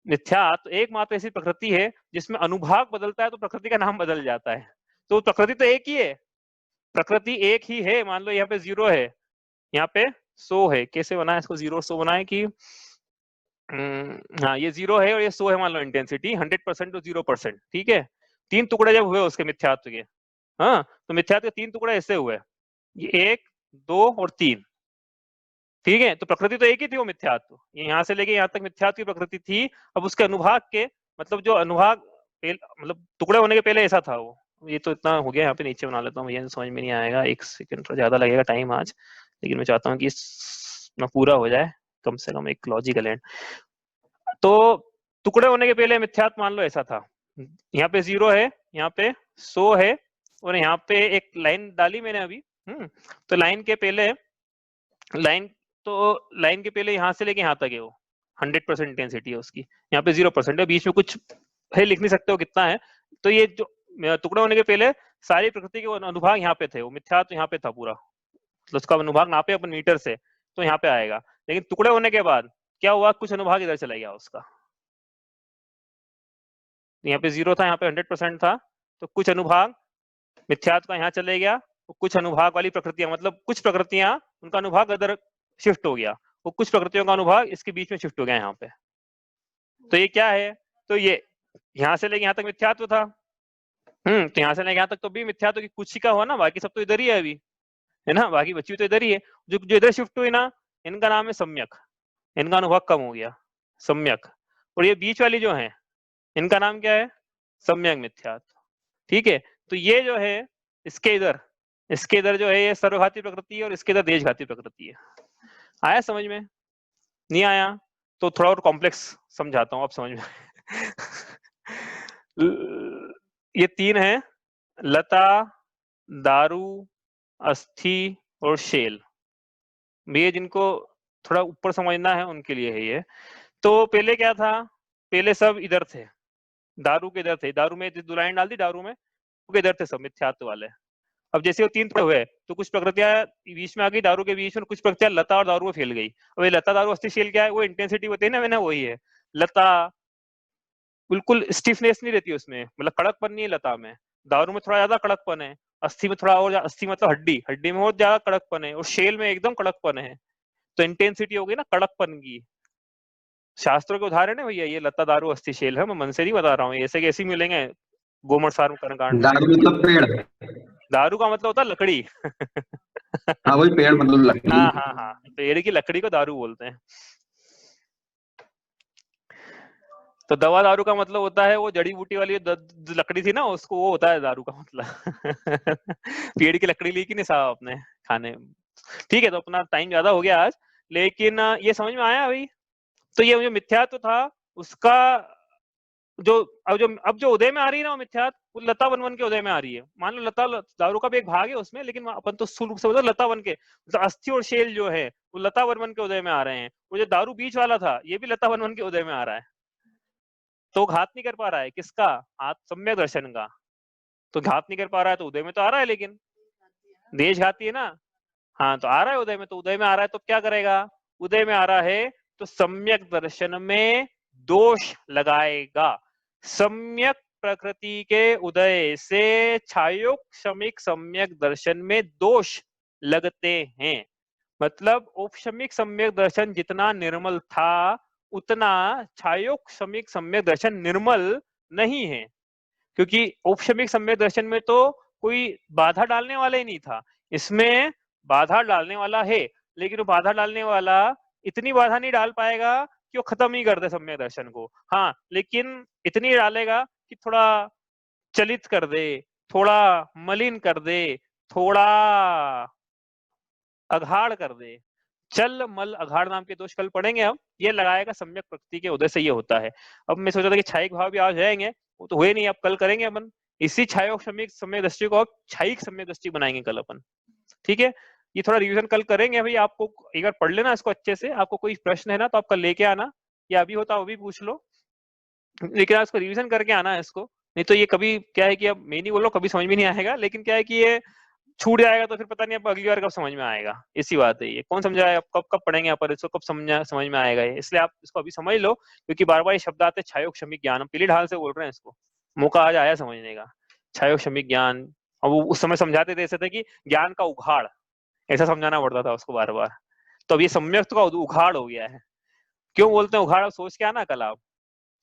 मिथ्यात्व एकमात्र ऐसी प्रकृति है जिसमें अनुभाग बदलता है तो प्रकृति का नाम बदल जाता है। तो प्रकृति तो एक ही है, प्रकृति एक ही है। मान लो यहाँ पे 0 है, यहाँ पे 100 है। कैसे बनाए इसको 0 100 बनाए कि हाँ ये 0 है और ये 100 है। मान लो इंटेंसिटी 100% तो 0%, ठीक है। 3 टुकड़े जब हुए उसके मिथ्यात्व के, हाँ तो मिथ्यात्व के 3 टुकड़े ऐसे हुए, ये 1 2 और 3, ठीक है। तो प्रकृति तो एक ही थी, वो मिथ्यात्व यहाँ से लेके यहाँ तक मिथ्यात्व की प्रकृति थी। अब उसके अनुभाग के मतलब जो अनुभाग मतलब टुकड़े होने के पहले ऐसा था वो। ये तो इतना हो गया, यहाँ पे नीचे बना लेता हूँ, ये समझ में नहीं आएगा, 1 सेकंड थोड़ा ज्यादा लगेगा टाइम आज, लेकिन मैं चाहता हूँ कि ना पूरा हो जाए कम से कम एक लॉजिकल एंड। तो टुकड़े होने के पहले मिथ्यात्व मान लो ऐसा था, यहाँ पे 0 है, यहाँ पे 100 है और यहाँ पे एक लाइन डाली मैंने अभी। तो लाइन के पहले लाइन के पहले यहाँ से लेके यहाँ तक है वो 100% इंटेंसिटी है उसकी, यहाँ पे 0% है, बीच में कुछ है लिख नहीं सकते हो कितना है। तो ये जो टुकड़े होने के पहले सारी प्रकृति के अनुभाग यहाँ पे थे, वो मिथ्या तो यहाँ पे था पूरा, तो उसका अनुभाग नापे अपन मीटर से तो यहाँ पे आएगा। लेकिन टुकड़े होने के बाद क्या हुआ, कुछ अनुभाग इधर चला गया उसका, यहाँ पे 0 था, यहाँ पे 100% था, तो कुछ अनुभाग मिथ्यात्व का यहाँ चले गया, तो कुछ अनुभाग वाली प्रकृतियां मतलब कुछ प्रकृतियां उनका अनुभाग अदर शिफ्ट हो गया, वो कुछ प्रकृतियों का अनुभाग इसके बीच में शिफ्ट हो गया यहाँ पे। तो ये क्या है, तो ये यहाँ से लेके यहाँ तक मिथ्यात्व था, तो यहाँ से लेके यहाँ तक तो भी मिथ्यात्व की कुछ ही का हुआ ना, बाकी सब तो इधर ही है अभी, है ना, बाकी बची तो इधर ही है। जो इधर शिफ्ट हुई ना, इनका नाम है सम्यक, इनका अनुभाग कम हो गया सम्यक। और ये बीच वाली जो है इनका नाम क्या है, सम्यक मिथ्यात्व, ठीक है। तो ये जो है इसके इधर जो है ये सर्वघाती प्रकृति है और इसके इधर देशघाती प्रकृति है। आया समझ में, नहीं आया तो थोड़ा और कॉम्प्लेक्स समझाता हूँ, आप समझ में। ये 3 है, लता, दारू, अस्थि और शेल। ये जिनको थोड़ा ऊपर समझना है उनके लिए है ये। तो पहले क्या था, पहले सब इधर थे, दारू के इधर थे, दारू में 2 लाइन डाल दी, दारू में इधर थे सब मिथ्यात्व वाले। अब जैसे वो 3 टुकड़े हुए तो कुछ प्रकृतियां बीच में आ गई दारू के बीच में, कुछ प्रकृतियां लता और दारू में फैल गई। अब ये लता दारू अस्थि शेल क्या है, वो इंटेंसिटी होती है ना, मैंने वही है। लता बिल्कुल स्टिफनेस नहीं रहती उसमें, मतलब कड़कपन नहीं है लता में, दारू में थोड़ा ज्यादा कड़कपन है, अस्थि में थोड़ा और, अस्थि मतलब हड्डी में और ज्यादा कड़कपन है, और शेल में एकदम कड़कपन है। तो इंटेंसिटी हो गई ना कड़कपन की। शास्त्रों के उदाहरण है भैया, ये लता दारू अस्थि शेल है, मैं मन से नहीं बता रहा हूँ, ऐसे कैसे मिलेंगे गोमर सार कर्मकांड। दारू मतलब पेड़, दारू का मतलब होता है लकड़ी। हाँ वही पेड़ मतलब लकड़ी। हाँ, पेड़ की लकड़ी को दारू बोलते हैं। तो दवा दारू का मतलब होता है वो जड़ी बूटी वाली लकड़ी थी ना, उसको वो होता है दारू का मतलब। पेड़ की लकड़ी ली कि नहीं साहब अपने खाने, ठीक है। तो अपना टाइम ज्यादा हो गया आज, लेकिन ये समझ में आया अभी। तो ये जो मिथ्यात्व था उसका अब जो उदय में आ रही है ना वो मिथ्यात्व, वो लता वन के उदय में आ रही है। मान लो लता दारू का भी एक भाग है उसमें, लेकिन अपन तो स्थूल रूप से बोलते लता वन के, मतलब अस्थि और शेल जो है वो लता वन के उदय में आ रहे हैं। वो जो दारू बीच वाला था ये भी लता वन के उदय में आ रहा है। तो घात नहीं कर पा रहा है किसका, सम्यक दर्शन का। तो घात नहीं कर पा रहा है तो उदय में तो आ रहा है, लेकिन देशघाती है ना, हाँ तो आ रहा है उदय में। तो उदय में आ रहा है तो क्या करेगा, उदय में आ रहा है तो सम्यक दर्शन में दोष लगाएगा। सम्यक प्रकृति के उदय से छायोक्षमिक सम्यक दर्शन में दोष लगते हैं। मतलब औपशमिक सम्यक दर्शन जितना निर्मल था उतना छायोक्षमिक सम्यक दर्शन निर्मल नहीं है, क्योंकि औपशमिक सम्यक दर्शन में तो कोई बाधा डालने वाला ही नहीं था, इसमें बाधा डालने वाला है, लेकिन वो बाधा डालने वाला इतनी बाधा नहीं डाल पाएगा कि वो खत्म ही कर दे सम्यक दर्शन को। हाँ लेकिन इतनी डालेगा कि थोड़ा चलित कर दे, थोड़ा मलिन कर दे, थोड़ा अघाड़ कर दे। चल मल अघाड़ नाम के दोष कल पढ़ेंगे हम, ये लगाएगा सम्यक प्रकृति के उदय से, ये होता है। अब मैं सोचा था कि छायिक भाव भी आ जाएंगे, वो तो हुए नहीं, अब कल करेंगे अपन। इसी छायोग सम्यक सम्यक दृष्टि को अब छायिक सम्यक दृष्टि बनाएंगे कल अपन, ठीक है। ये थोड़ा रिवीजन कल करेंगे भाई, आपको एक बार पढ़ लेना इसको अच्छे से। आपको कोई प्रश्न है ना तो आप कल लेके आना, या अभी होता वो भी पूछ लो, लेकिन आप इसको रिवीजन करके आना है इसको। नहीं तो ये कभी क्या है कि अब मैं नहीं बोल रहा हूं कभी समझ में नहीं आएगा, लेकिन क्या है कि ये छूट जाएगा तो फिर पता नहीं अब अगली बार कब समझ में आएगा। इसी बात है, ये कौन समझाएगा, कब कब पढ़ेंगे अपन इसको, कब समझ में आएगा ये। इसलिए आप इसको अभी समझ लो, क्योंकि बार बार ये शब्द आते हैं छायोग क्षमिक ज्ञान, हम पीली ढाल से बोल रहे हैं इसको, मौका आज आया समझने का। छायोग क्षमिक ज्ञान, अब वो उस समय समझाते थे ऐसे थे कि ज्ञान का उघाड़, ऐसा समझाना पड़ता था उसको बार बार। तो अब ये सम्यक का उघाड़ हो गया है। क्यों बोलते हैं उघाड़, सोच के आना कल आप,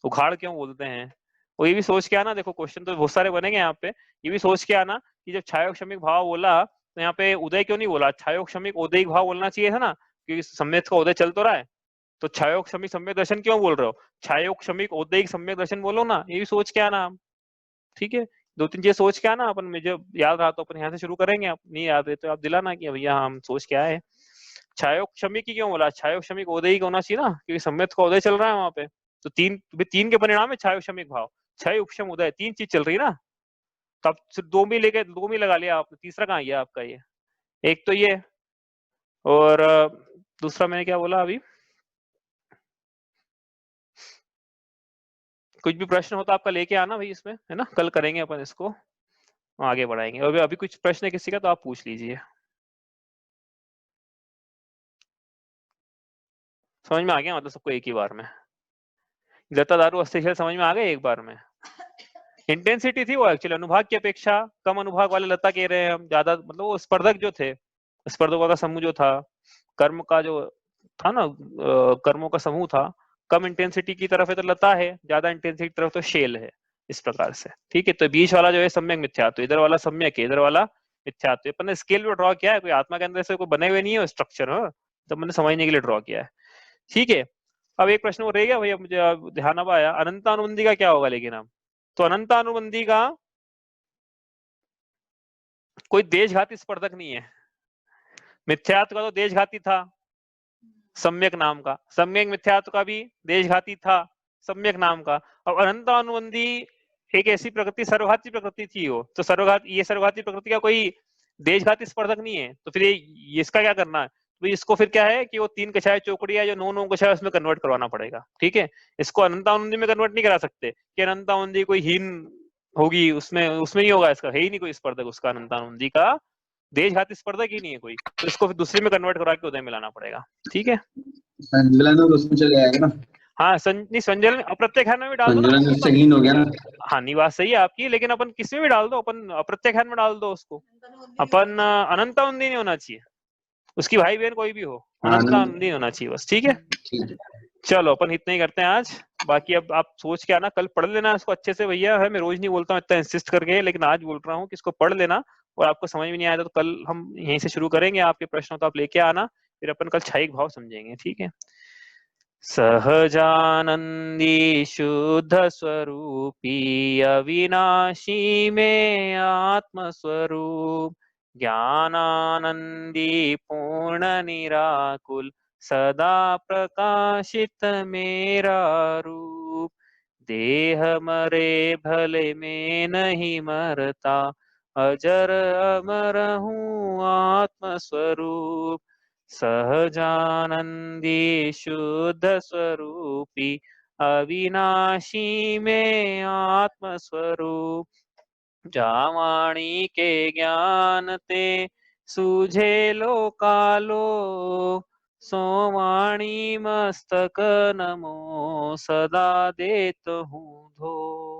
उघाड़ क्यों बोलते हैं वो ये भी सोच के आना। देखो क्वेश्चन तो बहुत सारे बनेंगे यहाँ पे, ये भी सोच के आना कि जब छायोग क्षमिक भाव बोला तो यहाँ पे उदय क्यों नहीं बोला, छायोग क्षमिक उदयिक भाव बोलना चाहिए था ना, क्योंकि सम्यक का उदय चल तो रहा है। तो छायोग क्षमिक सम्यक दर्शन क्यों बोल रहे हो, छायोग क्षमिक उदयिक सम्यक दर्शन बोलो ना, ये भी सोच के आना आप, ठीक है। दो तीन चीजें सोच के आना अपन में, जब याद रहा तो अपन यहाँ से शुरू करेंगे, आप नहीं याद है तो आप दिलाना कि भैया हम सोच के आए। छायोग क्षमिक की क्यों बोला, छायोग क्षमिक उदयिक होना चाहिए ना, क्योंकि सम्यक का उदय चल रहा है वहां पे। तो तीन के परिणाम है छायोग क्षमिक भाव, क्षय उपशम उदय, तीन चीज चल रही है ना। तब सिर्फ दो में लगा लिया आपने, तीसरा कहाँ गया आपका ये, एक तो ये और दूसरा मैंने क्या बोला अभी। कुछ भी प्रश्न हो तो आपका लेके आना भाई इसमें, है ना, कल करेंगे अपन इसको, आगे बढ़ाएंगे। और अभी कुछ प्रश्न है किसी का तो आप पूछ लीजिए। समझ में आ गया मतलब सबको एक ही बार में, लता दारू अस्थिर समझ में आ गए एक बार में। इंटेंसिटी थी वो एक्चुअली अनुभाग की अपेक्षा कम अनुभाग वाले लता कह रहे हैं हम, ज्यादा मतलब वो स्पर्धक जो थे, स्पर्धकों का समूह जो था, कर्म का जो था ना, कर्मों का समूह था, कम इंटेंसिटी की तरफ है तो लता है, ज्यादा इंटेंसिटी की तरफ तो शेल है, इस प्रकार से, ठीक है। तो बीच वाला जो है सम्यक मिथ्यात्व, इधर वाला सम्यक है, इधर वाला मिथ्यात्व। अपन ने स्केल पे ड्रॉ किया है, कोई आत्मा के अंदर से कोई बने हुए नहीं है स्ट्रक्चर, हाँ, तो मैंने समझने के लिए ड्रॉ किया है, ठीक है। अब एक प्रश्न वो रह गया भैया, मुझे ध्यान अब आया, अनंतानुबंधी का क्या होगा लेकिन अब, तो अनंतानुबंधी का कोई देशघाती स्पर्धक नहीं है। मिथ्यात्व का तो देशघाती था सम्यक नाम का, सम्यक मिथ्यात्व का भी देशघाती था सम्यक नाम का। और अनंतानुबंधी एक ऐसी प्रकृति, सर्वघाती प्रकृति थी वो, तो ये सर्वघाती प्रकृति का कोई देशघाती स्पर्धक नहीं है। तो फिर ये इसका क्या करना है, तो इसको फिर क्या है कि वो 3 कक्षाएं चौकड़ी है जो 9 कक्षाएं उसमें कन्वर्ट करवाना पड़ेगा, ठीक है। इसको अनंतानुबंधी में कन्वर्ट नहीं करा सकते कि अनंतानुबंधी कोई हीन होगी, उसमें नहीं होगा, इसका है ही नहीं कोई स्पर्धक उसका, अनंतानुबंधी का देशघाती स्पर्धक ही नहीं है कोई, तो इसको फिर दूसरे में कन्वर्ट करा के उदय में लाना पड़ेगा, ठीक है। संजलन और उसमें चले जाएगा ना। हाँ संजलन अप्रत्यक्षान में भी डाल दो ना, संजलन उससे हीन हो गया ना। हाँ नहीं बात सही है आपकी, लेकिन अपन किस में भी डाल दो, अपन अप्रत्यक्षान में डाल दो उसको, अपन अनंतानुबंधी नहीं होना चाहिए, उसकी भाई बहन कोई भी हो, अनंतानुबंधी होना चाहिए बस, ठीक है। चलो अपन इतना ही करते हैं आज, बाकी अब आप सोच के आना, कल पढ़ लेना इसको अच्छे से भैया, है मैं रोज नहीं बोलता हूँ इतना इंसिस्ट करके, लेकिन आज बोल रहा हूँ कि इसको पढ़ लेना, और आपको समझ में नहीं आया तो कल हम यहीं से शुरू करेंगे, आपके प्रश्न तो आप लेके आना, फिर अपन कल छायिक भाव समझेंगे, ठीक है। सहजानंदी शुद्ध स्वरूपी अविनाशी में आत्म स्वरूप, ज्ञानानंदी पूर्ण निराकुल सदा प्रकाशित मेरा रूप, देह मरे भले में नहीं मरता, अजर अमर हूँ आत्म स्वरूप, सहजानंदी शुद्ध स्वरूपी अविनाशी में आत्म स्वरूप, जावाणी के ज्ञान ते सूझे लोकालो, सोवाणी मस्तक नमो सदा देत हूँ धो।